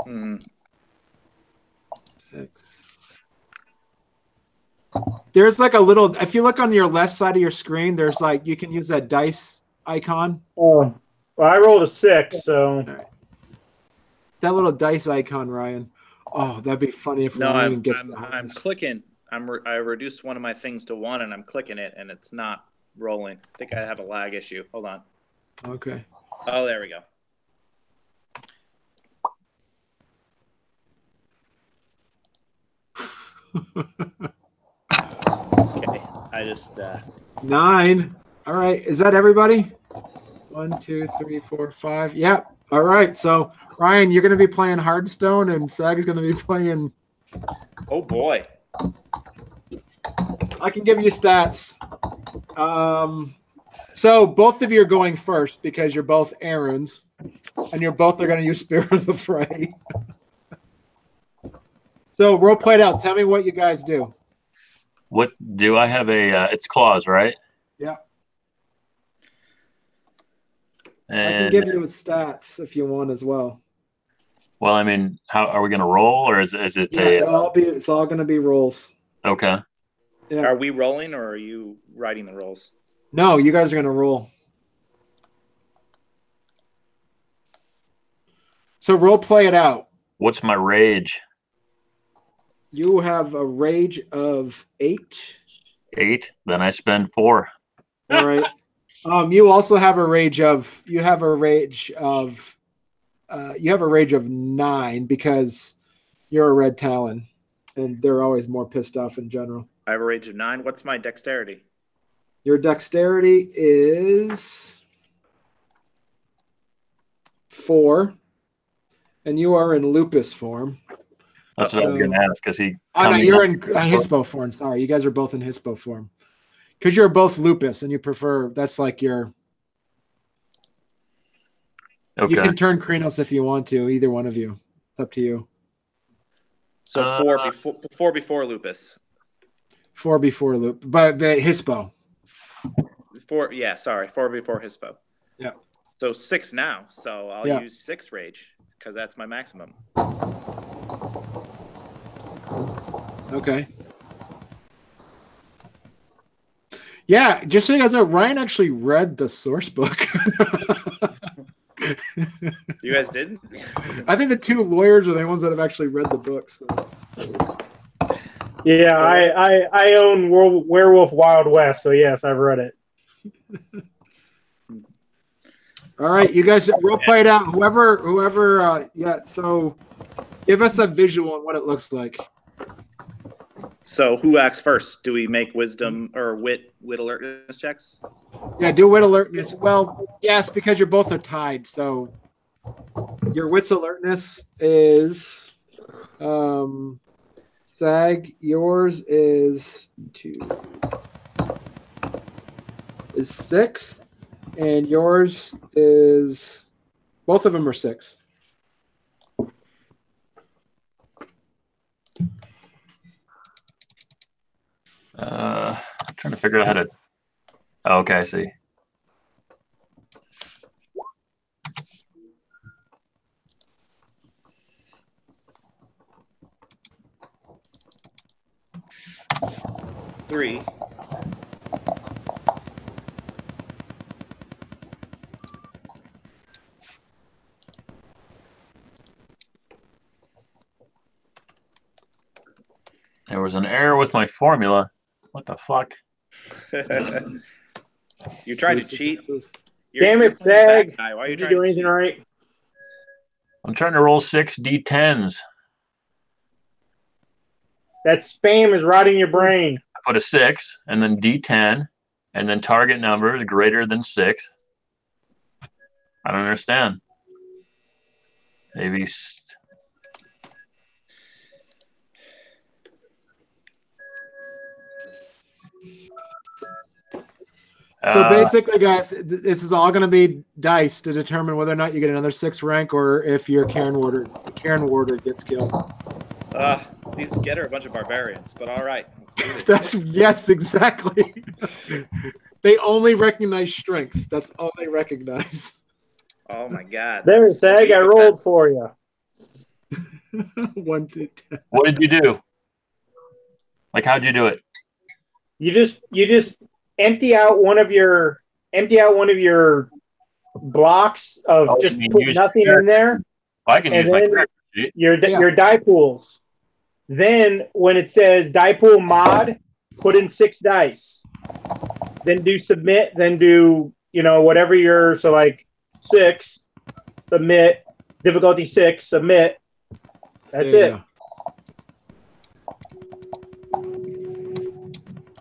Hmm. 6. There's like a little. If you look on your left side of your screen, there's like you can use that dice icon. Oh, well, I rolled a 6, so right. That little dice icon, Ryan. Oh, that'd be funny if Ryan gets. I'm clicking. I reduced one of my things to 1, and I'm clicking it, and it's not rolling. I think I have a lag issue. Hold on. Okay. Oh, there we go. Okay, I just 9. All right, is that everybody? 1, 2, 3, 4, 5. Yep. All right. So Ryan, you're going to be playing Hearthstone, and Sag is going to be playing. Oh boy. I can give you stats. So both of you are going first because you're both Aarons, and you're both are going to use Spirit of the Fray. So role played out. Tell me what you guys do. What do I have it's claws, right? Yeah. And, I can give you stats if you want as well. Well, I mean, how are we going to roll, or is it? Yeah, it's all going to be rolls. Okay. Yeah. Are we rolling, or are you writing the rolls? No, you guys are going to roll. So role play it out. What's my rage? You have a rage of 8. 8. Then I spend 4. All right. You also have a rage of. You have a rage of 9 because you're a red Talon, and they're always more pissed off in general. I have a rage of 9. What's my dexterity? Your dexterity is 4, and you are in lupus form. That's what I was going to ask because he. Oh no, you're in Hispo form. Sorry, you guys are both in Hispo form because you're both lupus, and you prefer. That's like your. Okay. You can turn Krenos if you want to. Either one of you. It's up to you. So 4 before lupus. 4 before loop, but Hispo. 4. Yeah, sorry, 4 before Hispo. Yeah. So 6 now. So I'll use 6 rage because that's my maximum. Okay. Yeah, just so you guys know, Ryan actually read the source book. You guys didn't? I think the 2 lawyers are the ones that have actually read the book. So. Yeah, I own Werewolf Wild West, so yes, I've read it. All right, you guys role play it out. Whoever, so give us a visual on what it looks like. So who acts first? Do we make wisdom or wit alertness checks? Yeah, do wit alertness. Well, yes, because you're both are tied. So your wit's alertness is Sag. Yours is 2. Is 6, and yours is both of them are 6. I'm trying to figure out how to. Oh, okay, I see. There was an error with my formula. What the fuck? You tried to cheat. Damn it, Sag. Why are you Did you trying do to anything cheat? right? I'm trying to roll 6 D10s. That spam is rotting your brain. I put a 6 and then D10 and then target number is greater than 6. I don't understand. Maybe. So basically, guys, this is all going to be dice to determine whether or not you get another 6 rank or if your Cairn Warder gets killed. These Get are a bunch of barbarians, but all right. Let's do it. That's yes, exactly. They only recognize strength. That's all they recognize. Oh my god. There, Sag, I rolled for you. 1 to 10. What did you do? Like, how'd you do it? You just empty out one of your blocks of just put nothing in there. I can use my character sheet. Your die pools. Then when it says die pool mod, put in 6 dice. Then do submit. Then do whatever your 6 submit, difficulty 6 submit. That's it.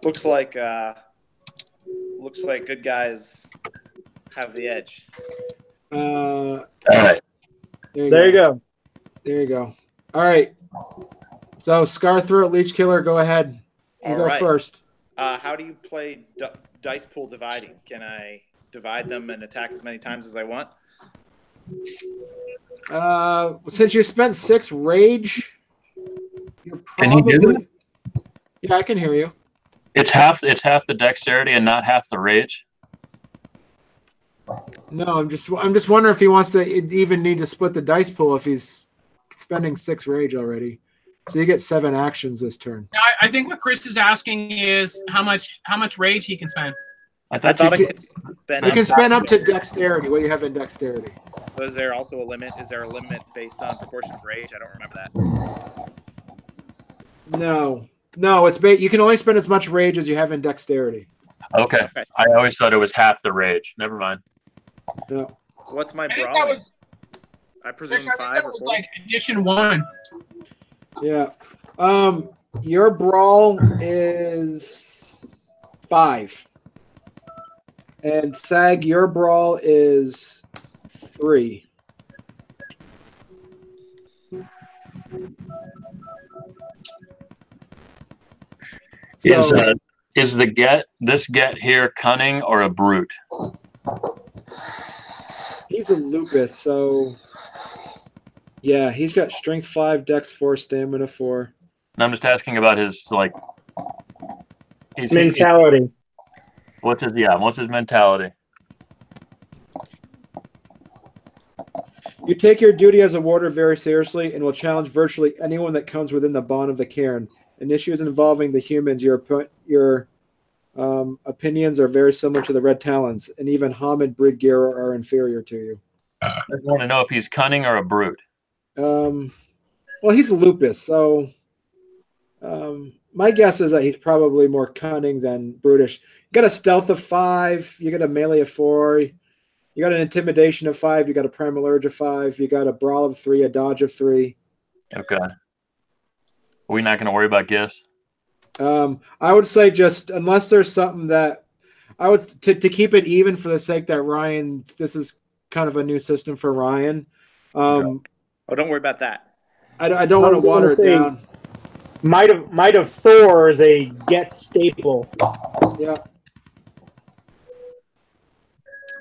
Looks like good guys have the edge. All right. There you go. There you go. All right. So Scar Throat Leech Killer, go ahead. You go first. How do you play dice pool dividing? Can I divide them and attack as many times as I want? Since you spent 6 rage, you're probably. Can you do that? Yeah, I can hear you. It's half the dexterity and not half the rage. No, I'm just wondering if he wants to even need to split the dice pool if he's spending 6 rage already. So you get 7 actions this turn. Now, I think what Chris is asking is how much rage he can spend. I thought I could spend. You can spend up to dexterity. What do you have in dexterity? So is there also a limit? Is there a limit based on proportion of rage? I don't remember that. No, it's you can only spend as much rage as you have in dexterity. Okay. I always thought it was half the rage. Never mind. No. What's my I think brawling? that was, I presume Rich, 5 that or was 4. like edition 1. Yeah. Your brawl is 5. And Sag, your brawl is 3. So, Is this get here cunning or a brute? he's a lupus, so yeah, he's got strength 5, dex 4, stamina 4. And I'm just asking about his mentality. What's his mentality? You take your duty as a warder very seriously and will challenge virtually anyone that comes within the bond of the cairn. In issues involving the humans, your opinions are very similar to the Red Talons, and even Hamid Bridgear are inferior to you. I want to know if he's cunning or a brute. Well, he's a lupus, so my guess is that he's probably more cunning than brutish. You got a stealth of 5, you got a melee of 4, you got an intimidation of 5, you got a primal urge of 5, you got a brawl of 3, a dodge of 3. Okay. Are we not going to worry about gifts? I would say just unless there's something that I would to keep it even for the sake that Ryan, this is kind of a new system for Ryan. Oh, don't worry about that. I don't want to water it down. Might of Thor is a get staple. Yeah.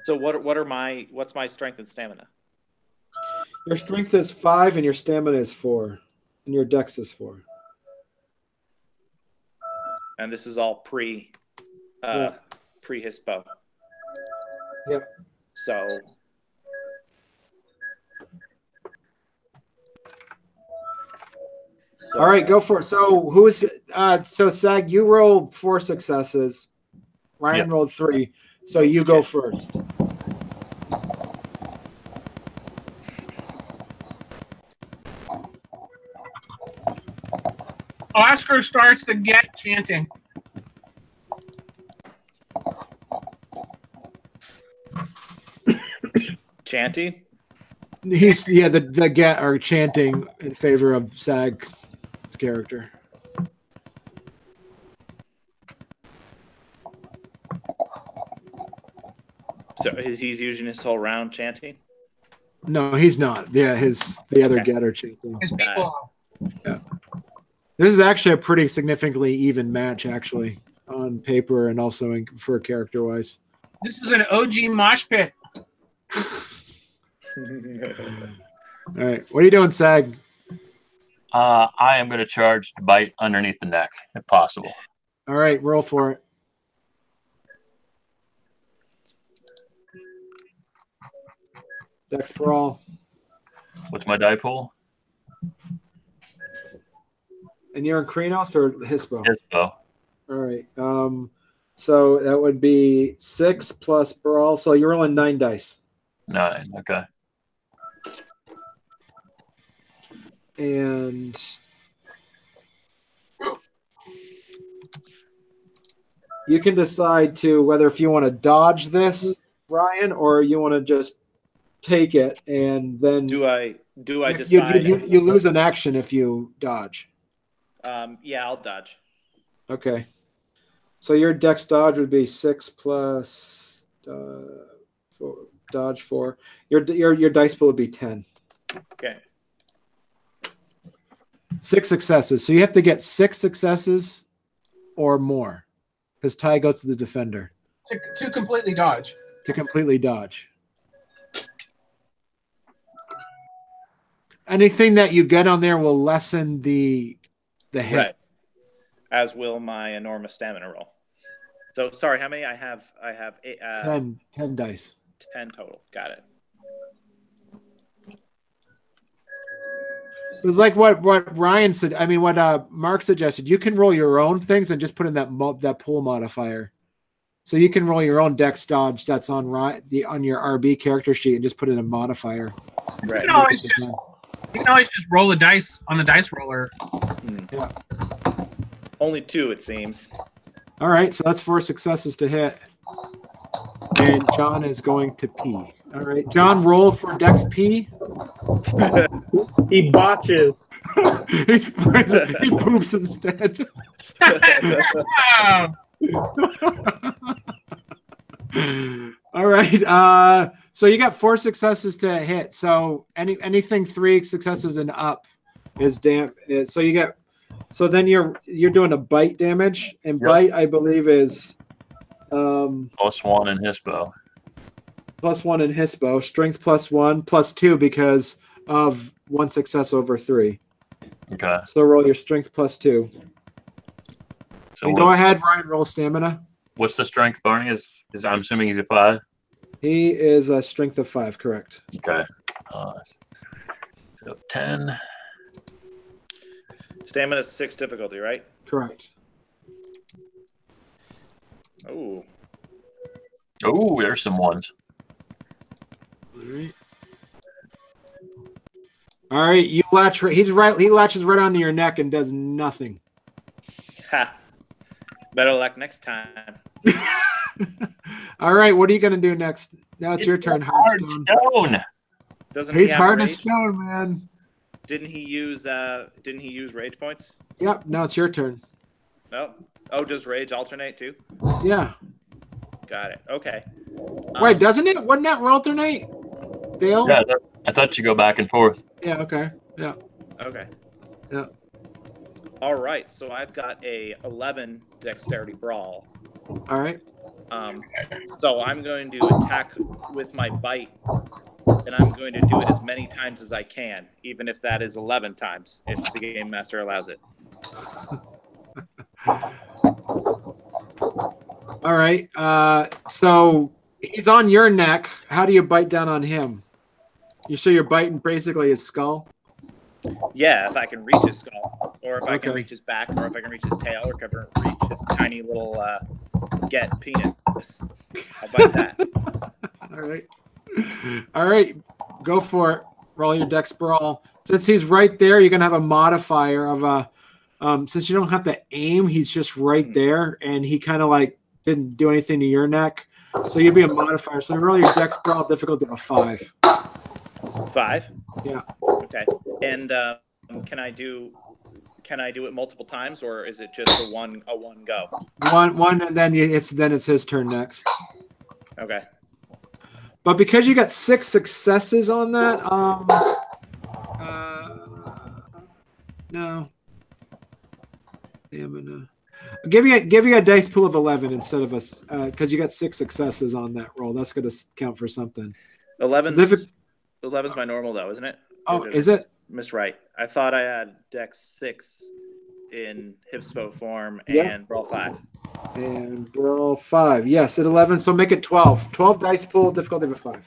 So what's my strength and stamina? Your strength is 5 and your stamina is 4. And your dex is 4. And this is all pre-hispo. Yep. So all right, go for it. So who's so Sag, you rolled 4 successes. Ryan rolled 3. So you go first. Oscar starts the get chanting. Chanting? The get are chanting in favor of Sag's character. So he's using his whole round chanting? No, he's not. Yeah, the other get are chanting. His people. Yeah. This is actually a pretty significantly even match, actually, on paper and also for character-wise. This is an OG mosh pit. All right. What are you doing, Sag? I am going to charge to bite underneath the neck, if possible. All right. Roll for it. Dex brawl. What's my die pool? And you're in Krenos or Hispo? Hispo. All right. So that would be 6 plus brawl. So you're rolling 9 dice. 9. Okay. And you can decide to whether if you want to dodge this, Ryan, or you want to just take it and then do I decide? You lose an action if you dodge. Yeah, I'll dodge. Okay. So your dex dodge would be 6 plus 4, dodge 4. Your dice pool would be 10. Okay. 6 successes. So you have to get 6 successes or more, because tie goes to the defender. To completely dodge. To completely dodge. Anything that you get on there will lessen the hit. Right. As will my enormous stamina roll. So sorry, how many I have? I have 10 dice. 10 total. Got it. It was like what Ryan said. I mean, what Mark suggested. You can roll your own things and just put in that pool modifier. So you can roll your own dex dodge that's on your RB character sheet and just put in a modifier. Right. You can always just roll the dice on the dice roller. Yeah. Only 2, it seems. All right, so that's 4 successes to hit. And John is going to pee. All right, John, roll for Dex P. He botches. He poops instead. All right. So you got 4 successes to hit. So anything 3 successes and up is damn. So you get. So then you're doing a bite damage, and bite I believe is +1 in Hispo. +1 in Hispo. Strength +1, +2 because of 1 success over 3. Okay. So roll your strength +2. So go ahead, Ryan. Roll stamina. What's the strength Barney is I'm assuming he's a 5? He is a strength of 5, correct. Okay. So 10. Stamina 6 difficulty, right? Correct. Oh. Oh, there's some ones. All right. You latch. He latches right onto your neck and does nothing. Ha. Better luck next time. All right. What are you going to do next? Now it's your turn. Hard stone. He's hard as stone, man. Didn't he use rage points? Yep. Now it's your turn. Oh, does rage alternate too? Yeah. Got it. Okay. Wait, doesn't it? Wouldn't that alternate? Dale? Yeah, I thought you go back and forth. Yeah. Okay. Yeah. Okay. Yeah. All right. So I've got a 11 dexterity brawl. All right. So I'm going to attack with my bite, and I'm going to do it as many times as I can, even if that is 11 times, if the game master allows it. All right. So he's on your neck. How do you bite down on him? You sure you're biting basically his skull? Yeah, if I can reach his skull, or if I can reach his back, or if I can reach his tail, or if I can reach his tiny little get penis. I'll bite that. All right. Go for it. Roll your dex brawl. Since he's right there, you're gonna have a modifier of Since you don't have to aim, he's just right there, and he kind of like didn't do anything to your neck. So you'd be a modifier. So roll your dex brawl difficulty of a 5. 5? Yeah. Okay. And can I do it multiple times, or is it just a one go? One, and then it's his turn next. Okay. But because you got 6 successes on that, no. Stamina. I'll give you a dice pool of 11 instead of because you got 6 successes on that roll. That's going to count for something. 11's my normal though, isn't it? Oh, is it? Miss Right. I thought I had Dex 6 in Hipspo form and Brawl 5. And Brawl 5. Yes, at 11. So make it 12. 12 dice pool, difficulty of a 5.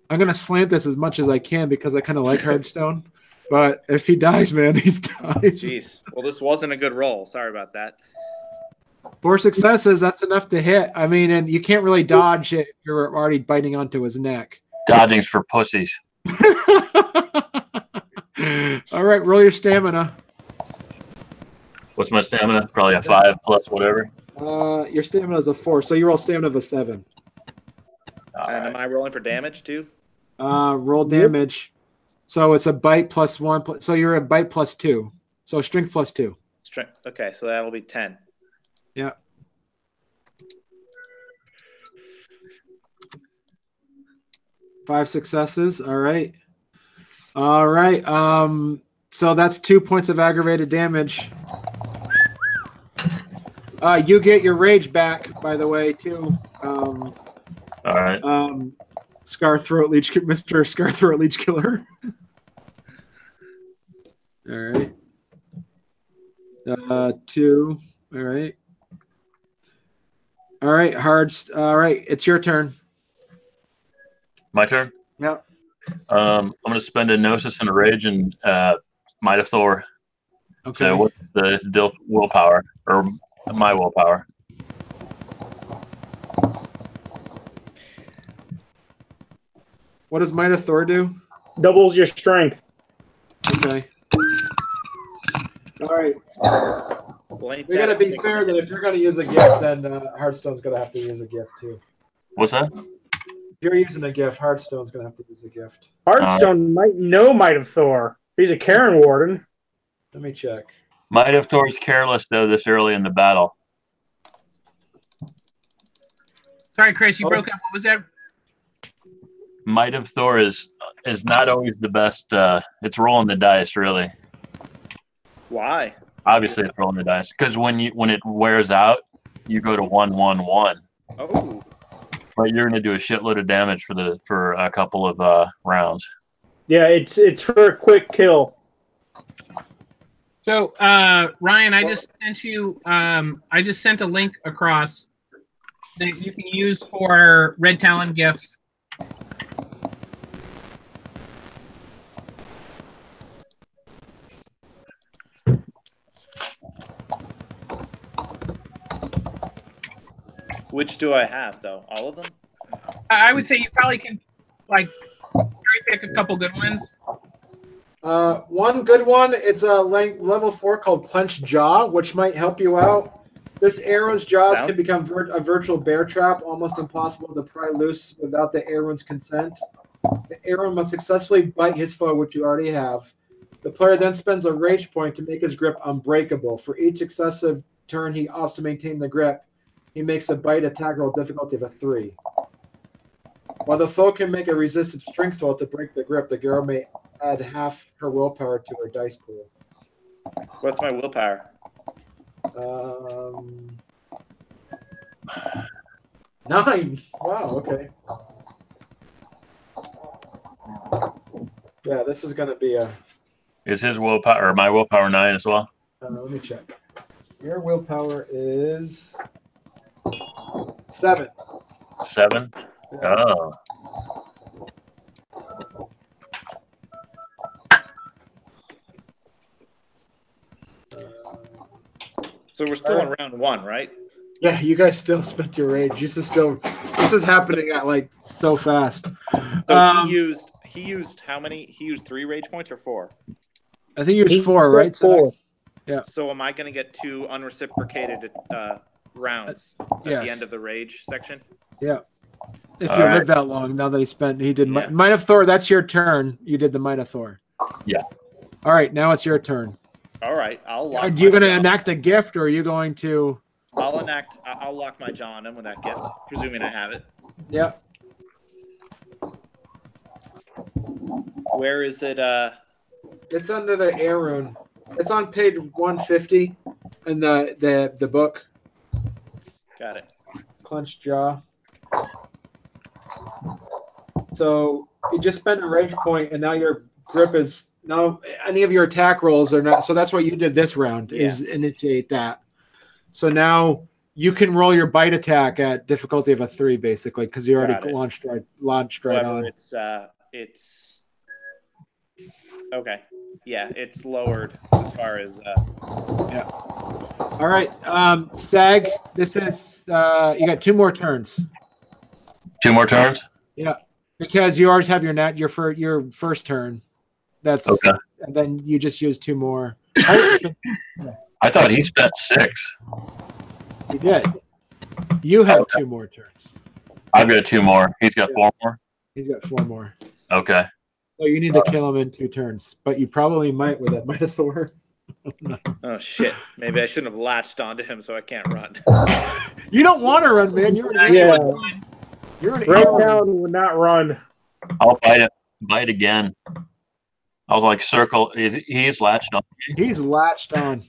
I'm going to slant this as much as I can because I kind of like Hearthstone. But if he dies, man, he dies. Jeez. Well, this wasn't a good roll. Sorry about that. 4 successes, that's enough to hit. I mean, and you can't really dodge it if you're already biting onto his neck. Dodging's for pussies. All right, roll your stamina. What's my stamina? Probably a 5 plus whatever. Your stamina is a 4, so you roll stamina of a 7. And am I rolling for damage too? Roll damage. So it's a bite plus 1. So you're a bite plus 2. So strength plus 2. Strength. Okay, so that'll be 10. Yeah. Five successes. All right. All right. So that's 2 points of aggravated damage. You get your rage back, by the way, too. All right. Scar Throat Leech, Mr. Scar Throat Leech Killer. All right. 2. All right. All right, Hards. All right, it's your turn. My turn? Yeah. I'm going to spend a Gnosis and a Rage and Might of Thor. Okay. So what's the willpower, or my willpower? What does Might of Thor do? Doubles your strength. Okay. All right. Well, We got to be fair that if you're going to use a gift, then Hearthstone's going to have to use a gift too. What's that? If you're using a gift, Hearthstone's going to have to use a gift. Hearthstone might know Might of Thor. He's a Karen Warden. Let me check. Might of Thor is careless, though, this early in the battle. Sorry, Chris, you broke up. What was that? Might of Thor is not always the best. It's rolling the dice, really. Why? Obviously, it's rolling the dice because when it wears out, you go to 1-1-1. Oh. But you're going to do a shitload of damage for a couple of rounds. Yeah, it's for a quick kill. So, Ryan, I just sent you. I just sent a link across that you can use for Red Talon gifts. Which do I have, though? All of them? I would say you probably can, like, pick a couple good ones. One good one, it's a level 4 called Clenched Jaw, which might help you out. This arrow's jaws can become a virtual bear trap, almost impossible to pry loose without the arrow's consent. The arrow must successfully bite his foe, which you already have. The player then spends a rage point to make his grip unbreakable. For each successive turn he opts to maintain the grip, he makes a bite attack roll difficulty of a 3. While the foe can make a resisted strength roll to break the grip, the girl may add half her willpower to her dice pool. What's my willpower? 9. Wow, okay. Yeah, this is going to be a... Is his willpower, or my willpower 9 as well? let me check. Your willpower is 7. 7? Yeah. Oh. So we're still in round 1, right? Yeah, you guys still spent your rage. This is still This is happening at like so fast. So he used how many? He used 3 rage points or 4? I think he used 4, right? 4. Yeah. So am I going to get 2 unreciprocated rounds at the end of the rage section? Yeah. If you live that long, now that he did Might of Thor, that's your turn. You did the Might of Thor. Yeah. All right, now it's your turn. All right, I'll lock. Are you going to enact a gift, or are you going to? I'll lock my jaw on him with that gift, presuming I have it. Yeah. Where is it? It's under the air rune. It's on page 150 in the book. Got it. Clenched jaw. So you just spend a rage point, and now your grip is any of your attack rolls are not. So that's what you did this round is initiate that. So now you can roll your bite attack at difficulty of a 3, basically, because you already launched right on. It's okay. Yeah, it's lowered as far as yeah. All right, Sag. This is you got 2 more turns. 2 more turns. Yeah, because you always have your first turn. That's okay. And then you just use 2 more. I thought he spent 6. He did. You have 2 more turns. I've got 2 more. He's got 4 more. He's got 4 more. Okay. So you need to kill him in 2 turns, but you probably might with that Might of Thor. Oh shit! Maybe I shouldn't have latched onto him, so I can't run. You don't want to run, man. You're an You're an Red Talon would not run. I'll bite it. Bite again. I was like, circle. He's latched on. He's latched on.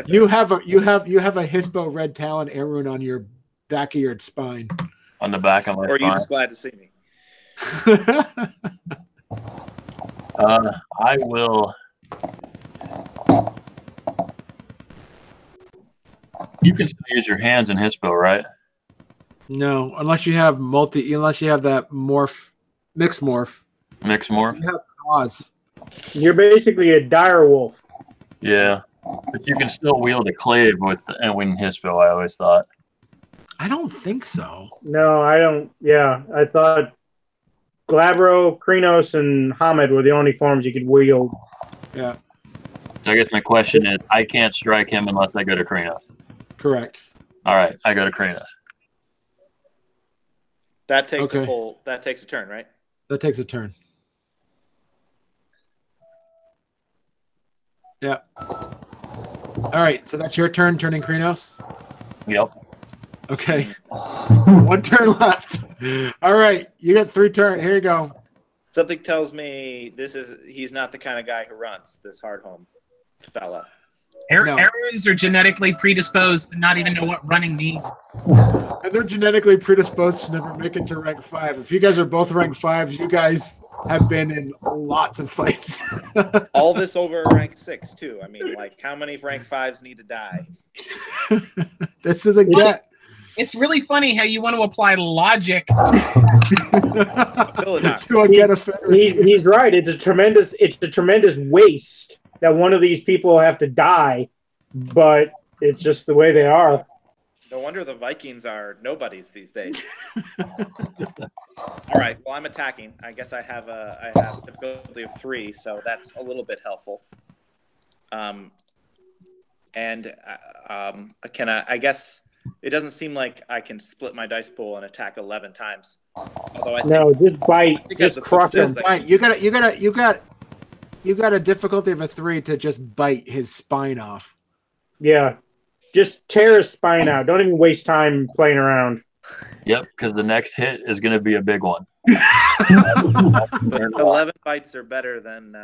You have a Hispo Red Talon air rune on your back of your spine. On the back of my spine. Or are you just glad to see me? I will. You can still use your hands in Hispo, right? No, unless you have that mixed morph. Mixed morph. You have paws. You're basically a dire wolf. Yeah, but you can still wield a clave with Hispo. I always thought. I don't think so. No, I don't. Yeah, I thought Glabro, Krynos, and Hamid were the only forms you could wield. Yeah. So I guess my question is, I can't strike him unless I go to Krynos. Correct. All right, I go to Krynos. That takes That takes a turn, right? That takes a turn. Yeah. All right, so that's your turn, turning Krynos? Yep. Okay. 1 turn left. All right, you got 3 turns. Here you go. Something tells me he's not the kind of guy who runs, this Hardhome fella. Airrunes are genetically predisposed to not even know what running means. And they're genetically predisposed to never make it to rank 5. If you guys are both rank 5s, you guys have been in lots of fights. All this over rank 6 too. I mean, like, how many rank 5s need to die? This is a get. It's really funny how you want to apply logic to a Get of Fenris. He's right. It's a tremendous waste that one of these people have to die, but it's just the way they are. No wonder the Vikings are nobodies these days. All right. Well, I'm attacking. I guess I have a difficulty of 3, so that's a little bit helpful. I guess it doesn't seem like I can split my dice pool and attack 11 times. Although I think, just bite, just crush him. You got a difficulty of a 3 to just bite his spine off. Yeah, just tear his spine out. Don't even waste time playing around. Yep, because the next hit is going to be a big one. 11 bites are better than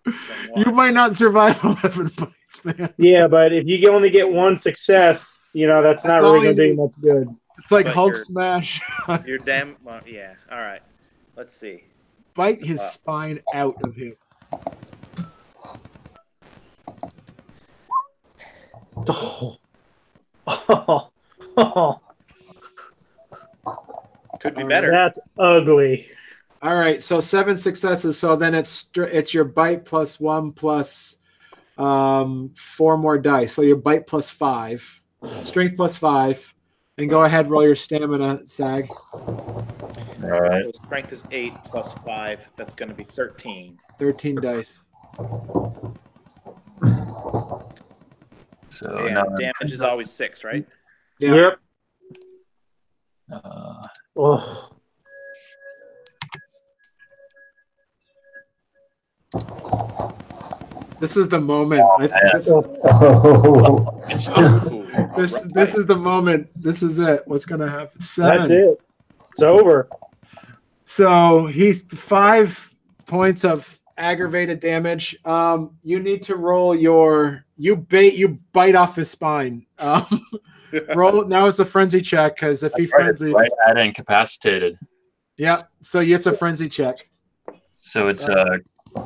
1. You might not survive 11 bites, man. Yeah, but if you only get 1 success, that's not really going to be much good. It's like Hulk smash. You're damn. Well, yeah. All right. Let's see. Bite his spine out of him. Could be better. That's ugly. All right, so 7 successes. So then it's your bite plus 1 plus 4 more dice. So your bite plus 5, strength plus 5, And go ahead, roll your stamina, Sag. All right. So strength is 8 plus 5. That's going to be 13. 13 dice. So And now damage is always 6, right? Yeah. Yep. Uh, This is the moment. This is the moment. This is it. What's going to happen? 7. That's it. It's over. So he's 5 points of aggravated damage. You need to roll your you bite off his spine. Roll now. It's a frenzy check because if he frenzies, right at incapacitated. Yeah. So it's a frenzy check. So it's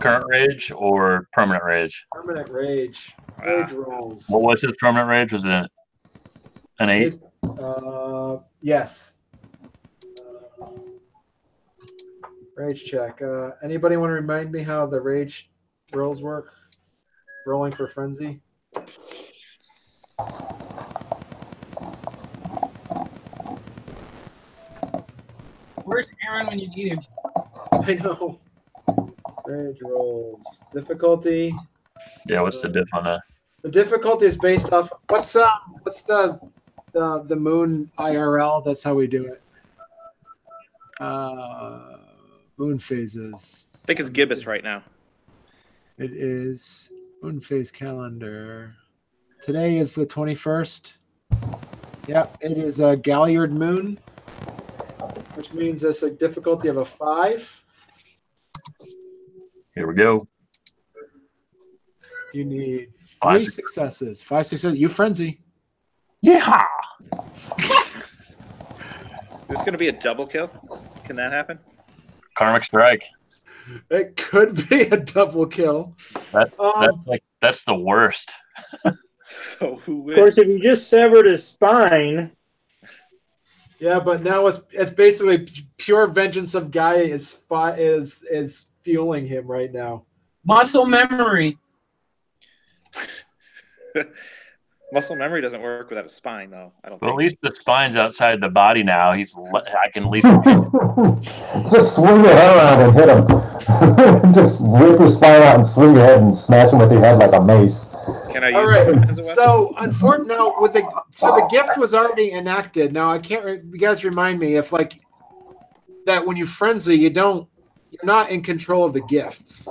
current rage or permanent rage? Permanent rage. Rage rolls. What was his permanent rage? Was it an 8? Yes. Rage check. Anybody want to remind me how the rage rolls work? Rolling for frenzy. Where's Aaron when you need him? I know. Rage rolls. Difficulty. Yeah, what's the diff on that? The difficulty is based off what's the moon IRL? That's how we do it. Moon phases. I think it's gibbous right now. It is moon phase calendar. Today is the 21st. Yep, it is a Galliard moon, which means it's a difficulty of a 5. Here we go. You need 3 successes. 5 successes. You frenzy. Yeah. This is going to be a double kill. Can that happen? Karmic strike. It could be a double kill. That's the worst. So who wins? Of course, if you just severed his spine. Yeah, but now it's basically pure vengeance of Gaia is fueling him right now. Muscle memory. Muscle memory doesn't work without a spine, though. I don't. Well, think. at least the spine's outside the body now. I can at least just swing your head around and hit him. Just rip your spine out and swing your head and smash him with your head like a mace. Can I use All right. it as a weapon? So, unfortunately, the gift was already enacted. Now I can't. You guys remind me if that when you frenzy, you're not in control of the gifts.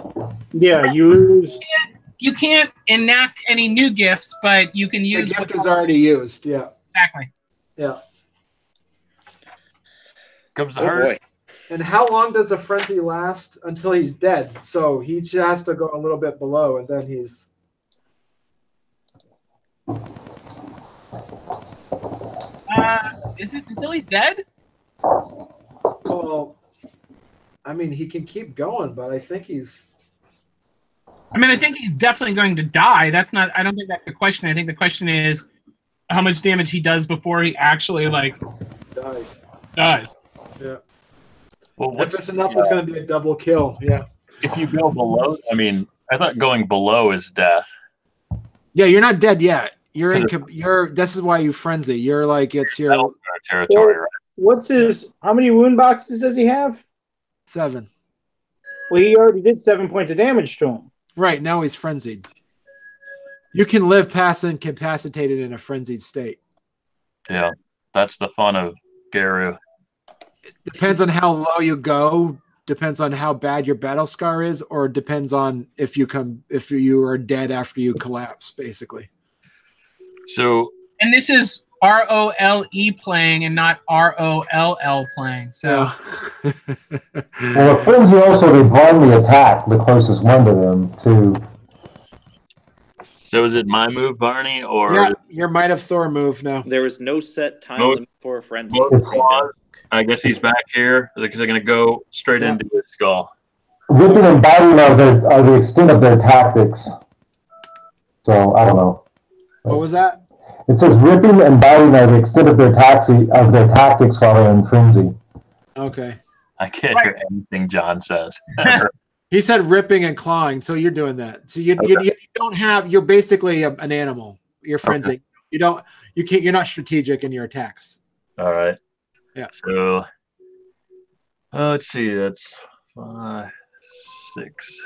Yeah, you lose. You can't enact any new gifts, but you can use. The gift is already used. Yeah. Exactly. Yeah. comes the hurt. Boy. And how long does a frenzy last until he's dead? So he just has to go a little bit below, and then he's. Is it until he's dead? Well, I mean, he can keep going, but I think he's. I mean, I think he's definitely going to die. That's not. I don't think that's the question. I think the question is how much damage he does before he actually dies. Yeah. Well, if it's enough, it's going to be a double kill. Yeah. If you go below, I mean, I thought going below is death. Yeah, you're not dead yet. You're in. This is why you frenzy. You're like it's your territory. Right? What's his? How many wound boxes does he have? 7. Well, he already did 7 points of damage to him. Right, now he's frenzied. You can live past incapacitated in a frenzied state. Yeah, that's the fun of Garu. It depends on how low you go, depends on how bad your battle scar is, or it depends on if you are dead after you collapse, basically. So, and this is ROLE playing and not ROLL playing. So, well, frenzy also they blindly attack the closest one to them too. So is it my move, Barney, or your Might of Thor move now? There is no set time limit for a frenzy. I guess he's back here because they're going to go straight into his skull. Ripping and biting are the extent of their tactics. So I don't know. What was that? It says ripping and biting are the extent of their tactics while they're in frenzy. Okay. I can't hear anything John says. He said ripping and clawing, so you're doing that. So you don't have. You're basically an animal. You're frenzy. Okay. You're not strategic in your attacks. All right. Yeah. So let's see. That's 5, 6.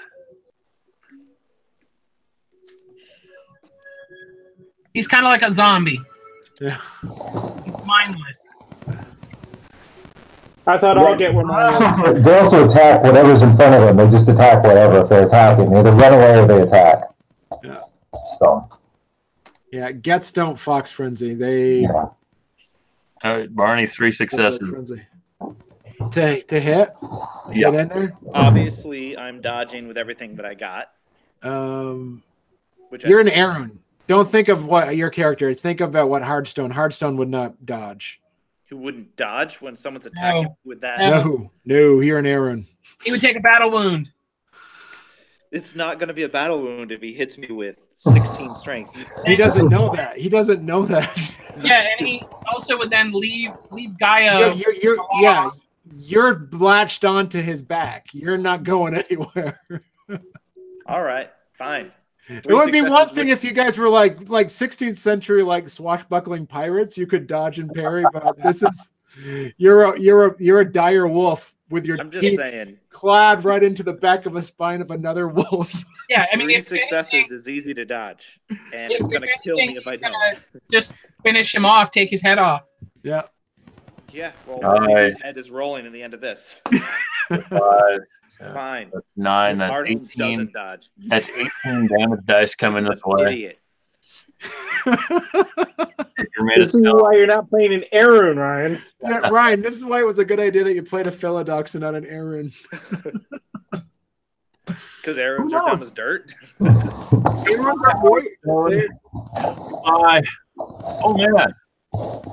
He's kind of like a zombie. Yeah. He's mindless. I thought I'll get one. They also attack whatever's in front of them. They just attack whatever if they're attacking. They either run away or they attack. Yeah. So. Yeah, gets don't fox frenzy. They. Yeah. All right, Barney, 3 successes. To hit. Yeah. Get in there. Obviously, I'm dodging with everything that I got. You're an Aaron. Don't think of what your character. Think about what Hardstone. Hardstone would not dodge. Who wouldn't dodge when someone's attacking with that? No, you're an Aaron. He would take a battle wound. It's not going to be a battle wound if he hits me with 16 strength. He doesn't know that. He doesn't know that. Yeah, and he also would then leave Gaia. You're latched onto his back. You're not going anywhere. All right, fine. It would be one thing if you guys were like 16th century like swashbuckling pirates. You could dodge and parry, but this is you're a dire wolf with your teeth clad right into the back of a spine of another wolf. Yeah, I mean, 3 successes is easy to dodge, and it's going to kill me if I don't. Just finish him off, take his head off. Yeah. Yeah, well, we'll see his head is rolling in the end of this. 5. Fine. That's 9. That's Arden 18. doesn't dodge. That's 18 damage dice coming this way. Idiot. This is why you're not playing an Aaron, Ryan. Yeah, Ryan, this is why it was a good idea that you played a Philodox and not an Aaron. Because Aarons are dumb as dirt. Aarons are boy. Oh man,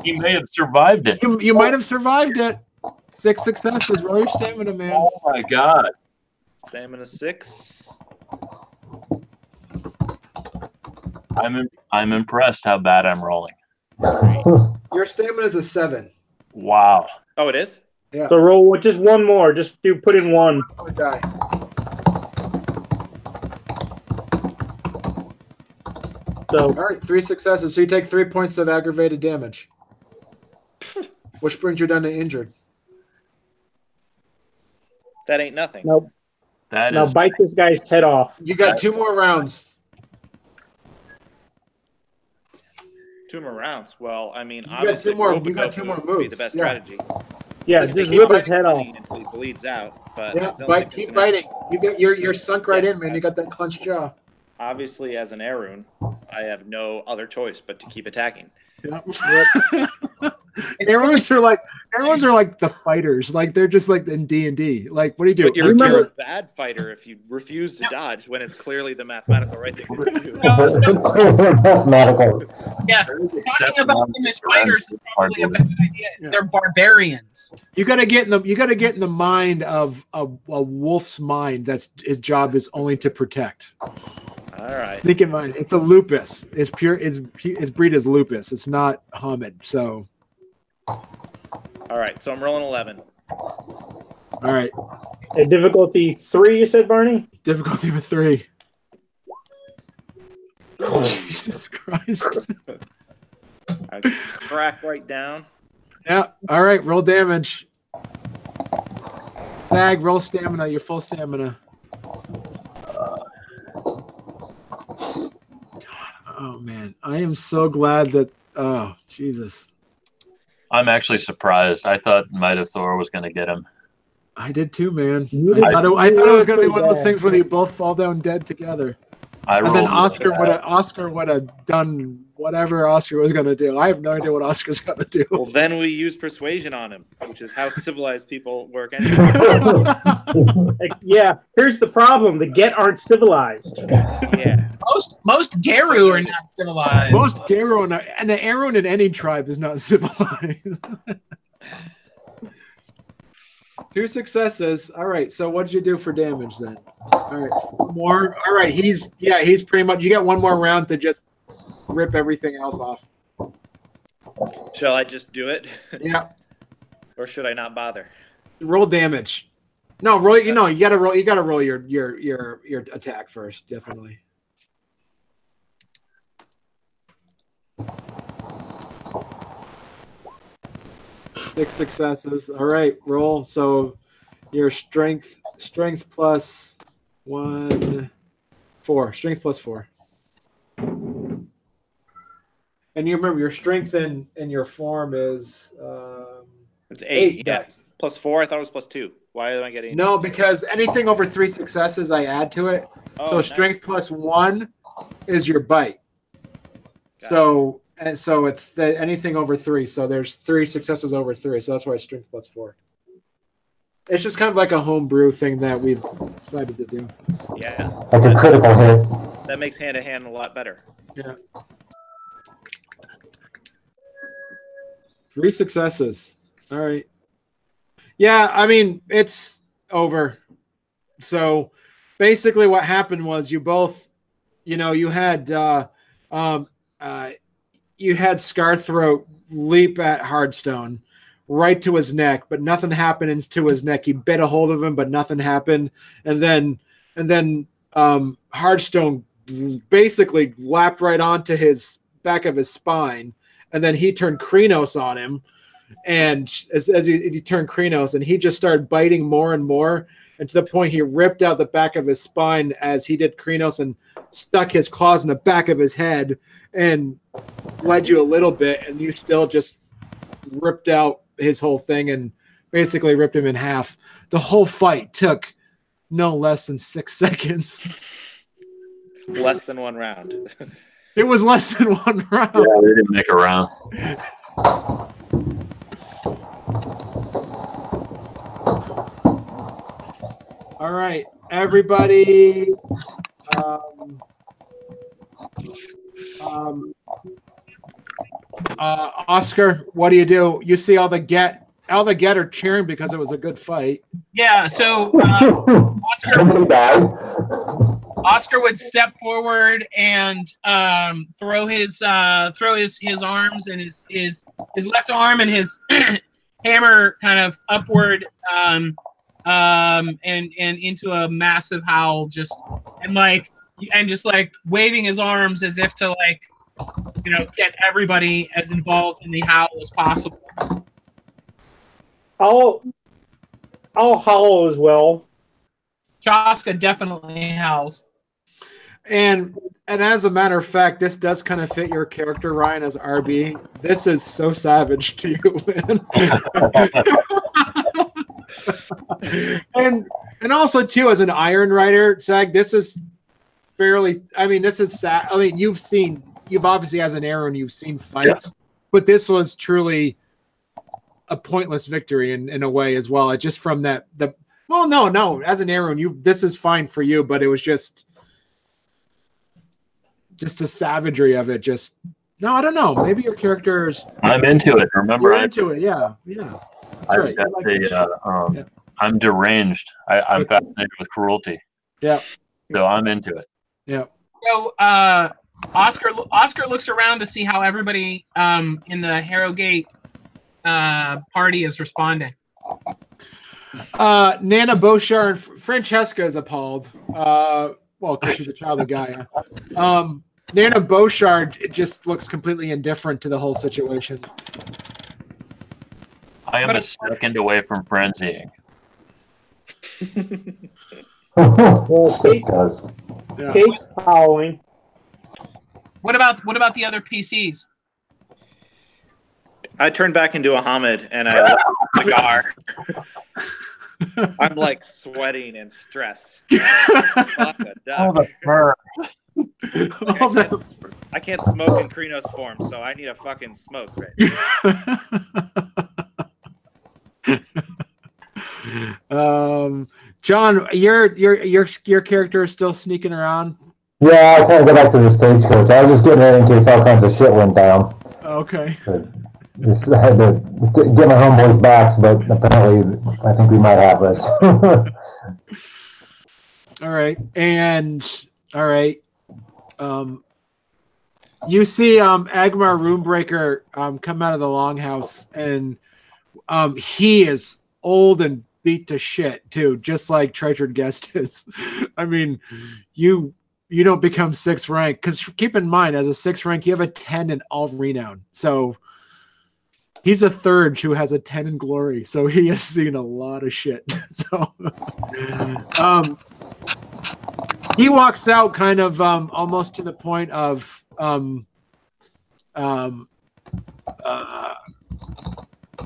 he may have survived it. You might have survived it. 6 successes. Roll your stamina, man. Oh my god. Stamina 6. I'm impressed how bad I'm rolling. Your stamina is a 7. Wow. Oh, it is? Yeah. So roll with just one more. Just put in 1. Oh, die. So all right, 3 successes. So you take 3 points of aggravated damage, which brings you down to injured. That ain't nothing. Nope. Now bite this guy's head off. You got 2 more rounds. 2 more rounds. Well, I mean, You got obviously, 2 more would be the best strategy. Yeah, just rip his head off until he bleeds out. But yeah, keep biting. You got you're sunk right in, man. You got that clenched jaw. Obviously, as an Arun, I have no other choice but to keep attacking. Yep. Everyone's are like the fighters. Like they're just like in D&D. Like what do you do? But you're a bad fighter if you refuse to dodge when it's clearly the mathematical right thing to do. Mathematical. Yeah, talking about them as fighters is probably a bad idea. Yeah. They're barbarians. You gotta get in the mind of a wolf's mind. That's his job is only to protect. All right. Think in mind, it's a lupus. It's pure. His breed is lupus. It's not Hamid. So. All right. So I'm rolling 11. All right. Difficulty 3, you said, Barney? Difficulty of 3. Oh, Jesus Christ. I crack right down. Yeah. All right. Roll damage. Sag. Roll stamina. Your full stamina. Oh man, I am so glad that. Oh Jesus! I'm actually surprised. I thought Might of Thor was going to get him. I did too, man. I thought it was going to be one of those things where you both fall down dead together. And then Oscar would have done whatever Oscar was going to do. I have no idea what Oscar's going to do. Well, then we use persuasion on him, which is how civilized people work anyway. Yeah, here's the problem: the Get aren't civilized. Yeah, most Geru are not civilized. Most Geru and the Aaron in any tribe is not civilized. 2 successes. All right. So what did you do for damage then? All right. More. All right. He's pretty much. You got 1 more round to just rip everything else off. Shall I just do it? Yeah. Or should I not bother? Roll damage. No, roll. You gotta roll. You gotta roll your attack first. Definitely. 6 successes. All right, roll. So your strength plus 1, 4. Strength plus 4. And you remember your strength and your form is it's 8. Yeah. Dex. Plus 4. I thought it was plus 2. Why am I getting? No, because anything over 3 successes, I add to it. Oh, so strength plus 1 is your bite. So it's anything over 3. So there's 3 successes over 3. So that's why strength plus 4. It's just kind of like a homebrew thing that we've decided to do. Yeah. Like a critical hit. That makes hand-to-hand a lot better. Yeah. 3 successes. All right. Yeah, I mean, it's over. So basically what happened was you both, you had Scarthroat leap at Hardstone right to his neck, but nothing happened to his neck. He bit a hold of him, but nothing happened. And then Hardstone basically lapped right onto his back of his spine, and then he turned Krenos on him. And as he turned Krenos, and he just started biting more and more, and to the point he ripped out the back of his spine as he did Krenos and stuck his claws in the back of his head and led you a little bit, and you still just ripped out his whole thing and basically ripped him in half. The whole fight took no less than 6 seconds. Less than 1 round. It was less than 1 round. Yeah, we didn't make a round. All right, everybody. Oscar, what do? You see all the Get are cheering because it was a good fight. Yeah, so Oscar would step forward and throw his arms and his left arm and his hammer kind of upward and into a massive howl, just waving his arms as if to get everybody as involved in the howl as possible. I'll howl as well. Chaska definitely howls. And as a matter of fact, this does kind of fit your character, Ryan, as RB. This is so savage to you, man. and also too, as an Iron Rider, Zag, this is fairly. I mean, this is sad. I mean, you've obviously as an Aaron, you've seen fights, but this was truly a pointless victory in a way as well. Just from that no, as an Aaron, this is fine for you, but it was just the savagery of it. I don't know. Maybe your character is. I'm into it. Remember, I'm into it. Yeah. Right. I'm deranged. I'm fascinated with cruelty. Yeah. So I'm into it. Yeah. So Oscar looks around to see how everybody in the Harrogate party is responding. Nana Beauchard and Francesca is appalled. Because she's a child of Gaia. Nana Beauchard just looks completely indifferent to the whole situation. I am a second away from frenzying. Well, Kate's howling. What about the other PCs? I turned back into a Hamid and I left the car. I'm like sweating and stressed. Fuck a duck. the fur. I can't smoke in Krenos form, so I need a fucking smoke right now. John, your character is still sneaking around. Yeah, I kind of go back to the stagecoach. I was just getting it in case all kinds of shit went down. Okay. Just had to get my homeboys' backs, but apparently I think we might have this. All right. You see Agmar Roombreaker come out of the longhouse, and he is old and beat to shit too, just like Treasured Guest is. I mean, you don't become 6th rank, because keep in mind, as a 6th rank, you have a 10 in all renown. So He's a third who has a 10 in glory, so he has seen a lot of shit. So he walks out kind of almost to the point of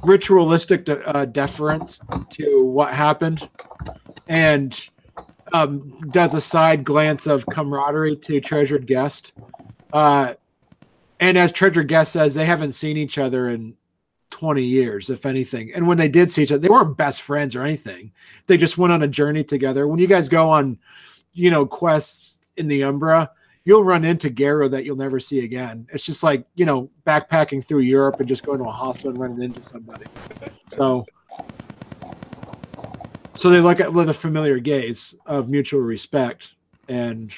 ritualistic deference to what happened, and does a side glance of camaraderie to Treasured Guest. And as Treasured Guest says, they haven't seen each other in 20 years, if anything. And when they did see each other, they weren't best friends or anything. They just went on a journey together. When you guys go on, quests in the Umbra, you'll run into Garo that you'll never see again. It's just like, backpacking through Europe and just going to a hostel and running into somebody. So they look at with a familiar gaze of mutual respect. And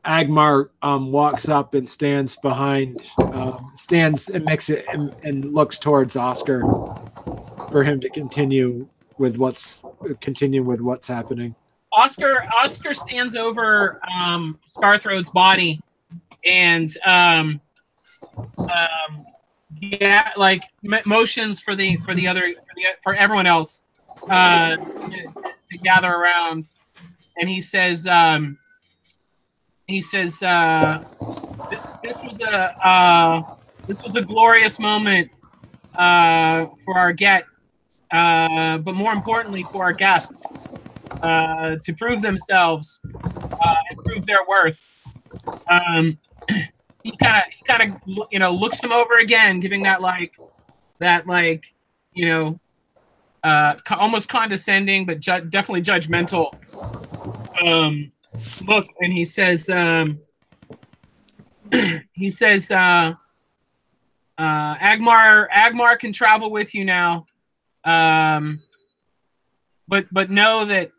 Agmar walks up and stands behind, and looks towards Oscar for him to continue with what's happening. Oscar stands over Scarthroat's body and motions for everyone else to gather around, and he says this was a glorious moment for our Get, but more importantly for our guests. To prove themselves and prove their worth. He kind of looks them over again, giving that almost condescending but definitely judgmental look, and he says Agmar can travel with you now, but know that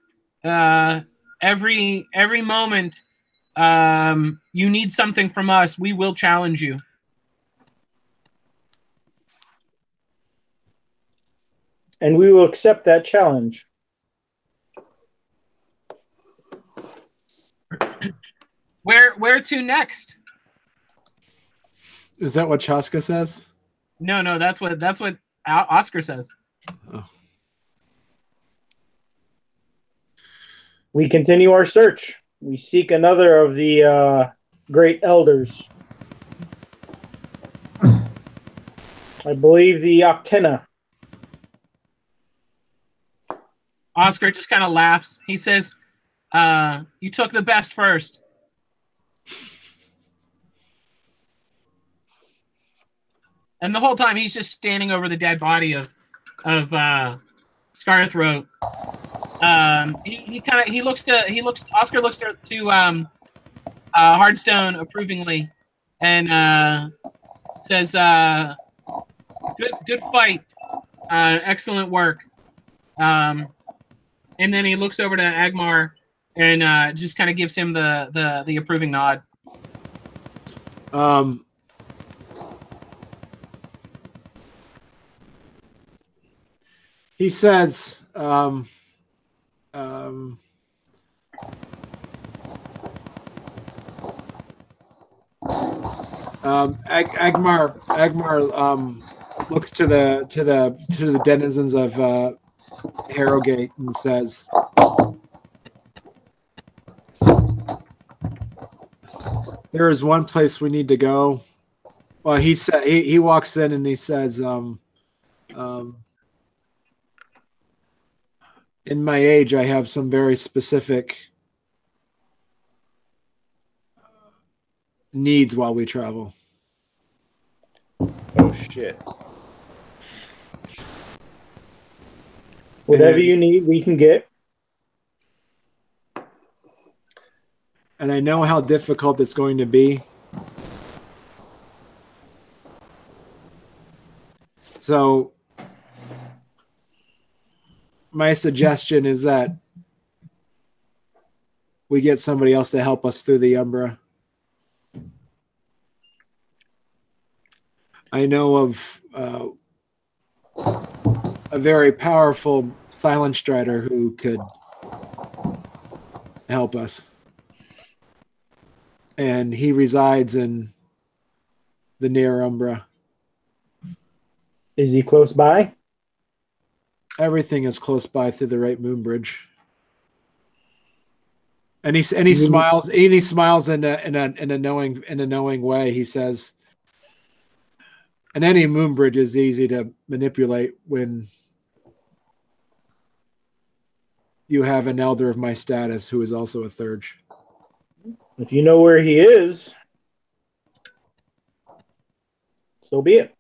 every moment you need something from us, we will challenge you. And we will accept that challenge. Where to next? Is that what Chaska says? No, that's what Oscar says. Oh. We continue our search. We seek another of the great elders. I believe the Octena. Oscar just kind of laughs. He says, you took the best first. And the whole time he's just standing over the dead body of Scarthroat. Oscar looks to Hardstone approvingly and says, good fight, excellent work. And then he looks over to Agmar and just kind of gives him the approving nod. He says, Agmar looks to the denizens of Harrogate and says, "There is one place we need to go." Well, he walks in and he says, "In my age, I have some very specific needs while we travel." Oh shit! Whatever you need, we can get. And I know how difficult it's going to be. So my suggestion is that we get somebody else to help us through the Umbra. I know of a very powerful Silent Strider who could help us. And he resides in the near Umbra. Is he close by? Everything is close by through the right moon bridge. And he smiles. And he smiles in a knowing way. He says, "And any moon bridge is easy to manipulate when you have an elder of my status who is also a third. If you know where he is, so be it."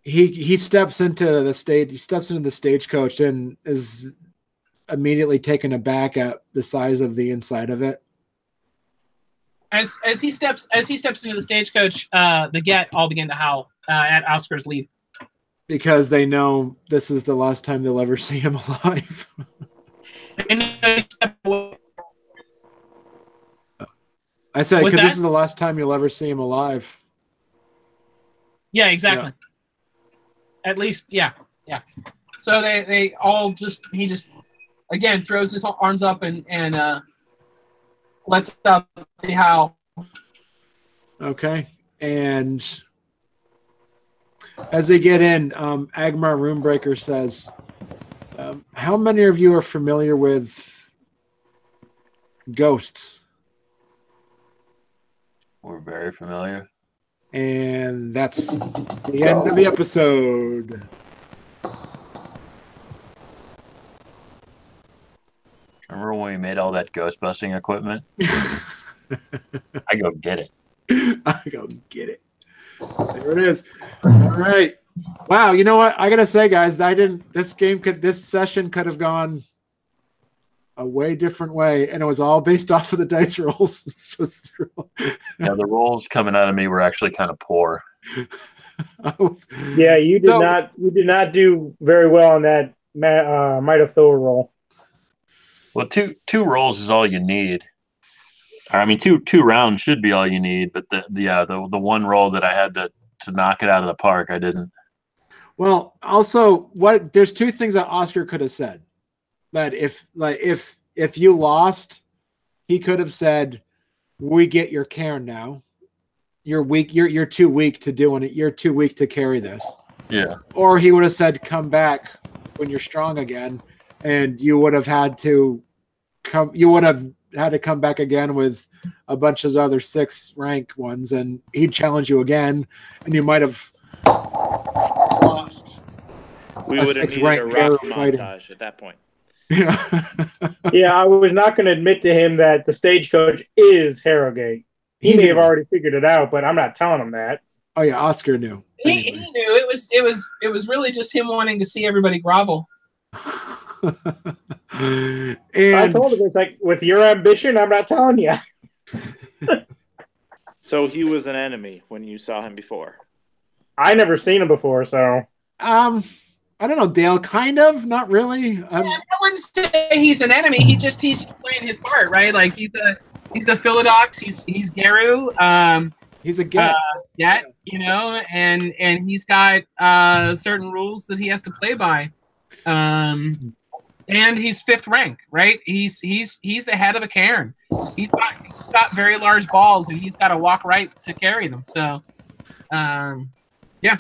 He steps into the stage. He steps into the stagecoach and is immediately taken aback at the size of the inside of it. As he steps into the stagecoach, the Get all begin to howl at Oscar's lead because they know this is the last time they'll ever see him alive. I said because this is the last time you'll ever see him alive. Yeah, exactly. Yeah. At least, yeah. So they all he just again throws his arms up and lets up the howl. Okay, and as they get in, Agmar Runebreaker says, "How many of you are familiar with ghosts?" We're very familiar. And that's the end of the episode. Remember when we made all that ghost busting equipment? I go get it. I go get it. There it is. All right. Wow. You know what? I gotta say, guys, this session could have gone a way different way, and it was all based off of the dice rolls. Yeah, the rolls coming out of me were actually kind of poor. Yeah, you did not do very well on that Might of Thor roll. Well, two rolls is all you need. I mean, two rounds should be all you need, but the one roll that I had to knock it out of the park, I didn't. Well, also, there's two things that Oscar could have said. That if you lost, he could have said, "We get your Cairn now. You're weak. You're too weak to doing it. You're too weak to carry this." Yeah. Or he would have said, "Come back when you're strong again," and you would have had to come. You would have had to come back again with a bunch of other 6 rank ones, and he'd challenge you again, and you might have lost. We would have needed a rock montage at that point. Yeah. Yeah, I was not going to admit to him that the stagecoach is Harrogate. He may have already figured it out, but I'm not telling him that. Oh yeah, Oscar knew. He knew it was really just him wanting to see everybody grovel. And I told him, it's like, with your ambition, I'm not telling you. So he was an enemy when you saw him before. I never seen him before, so I don't know, Dale. Kind of, not really. I wouldn't say he's an enemy. He's playing his part, right? Like he's a Philodox. He's Garu. He's a Get. You know, and he's got certain rules that he has to play by. And he's 5th rank, right? He's the head of a cairn. He's got very large balls, and he's got to walk right to carry them. So, yeah.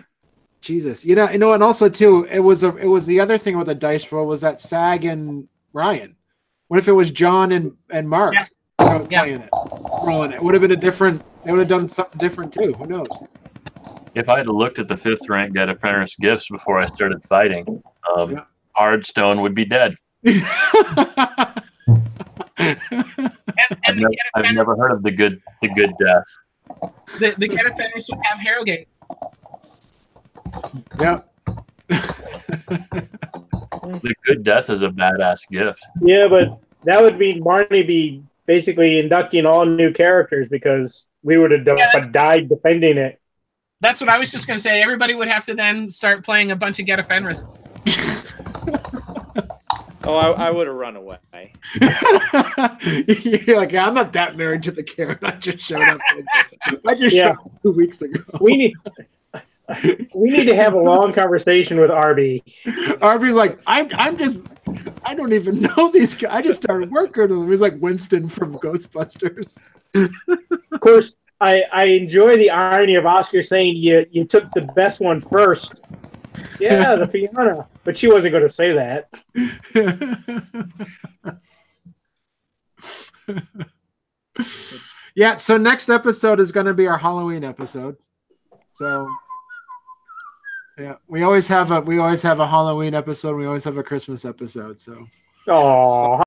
Jesus, you know, and also too, it was the other thing with the dice roll was that Sag and Ryan. What if it was John and Mark playing it, rolling it? It would have been they would have done something different too. Who knows? If I had looked at the 5th rank Get of Fenris gifts before I started fighting, Hardstone would be dead. I've never heard of the good death. The Get of Fenris would have Harrogate. Yeah. The good death is a badass gift. Yeah, but that would mean Barney be basically inducting all new characters because we would have died defending it. That's what I was just going to say. Everybody would have to then start playing a bunch of Get of Fenris. Oh, I would have run away. You're like, I'm not that married to the Cairn. I just showed up. Showed up 2 weeks ago. We need to have a long conversation with Arby. Arby's like, I don't even know these guys. I just started working with them. He's like Winston from Ghostbusters. Of course, I enjoy the irony of Oscar saying you took the best one first. Yeah, the Fianna. But she wasn't going to say that. Yeah, so next episode is going to be our Halloween episode. So yeah, we always have a Halloween episode, we always have a Christmas episode, so. Oh.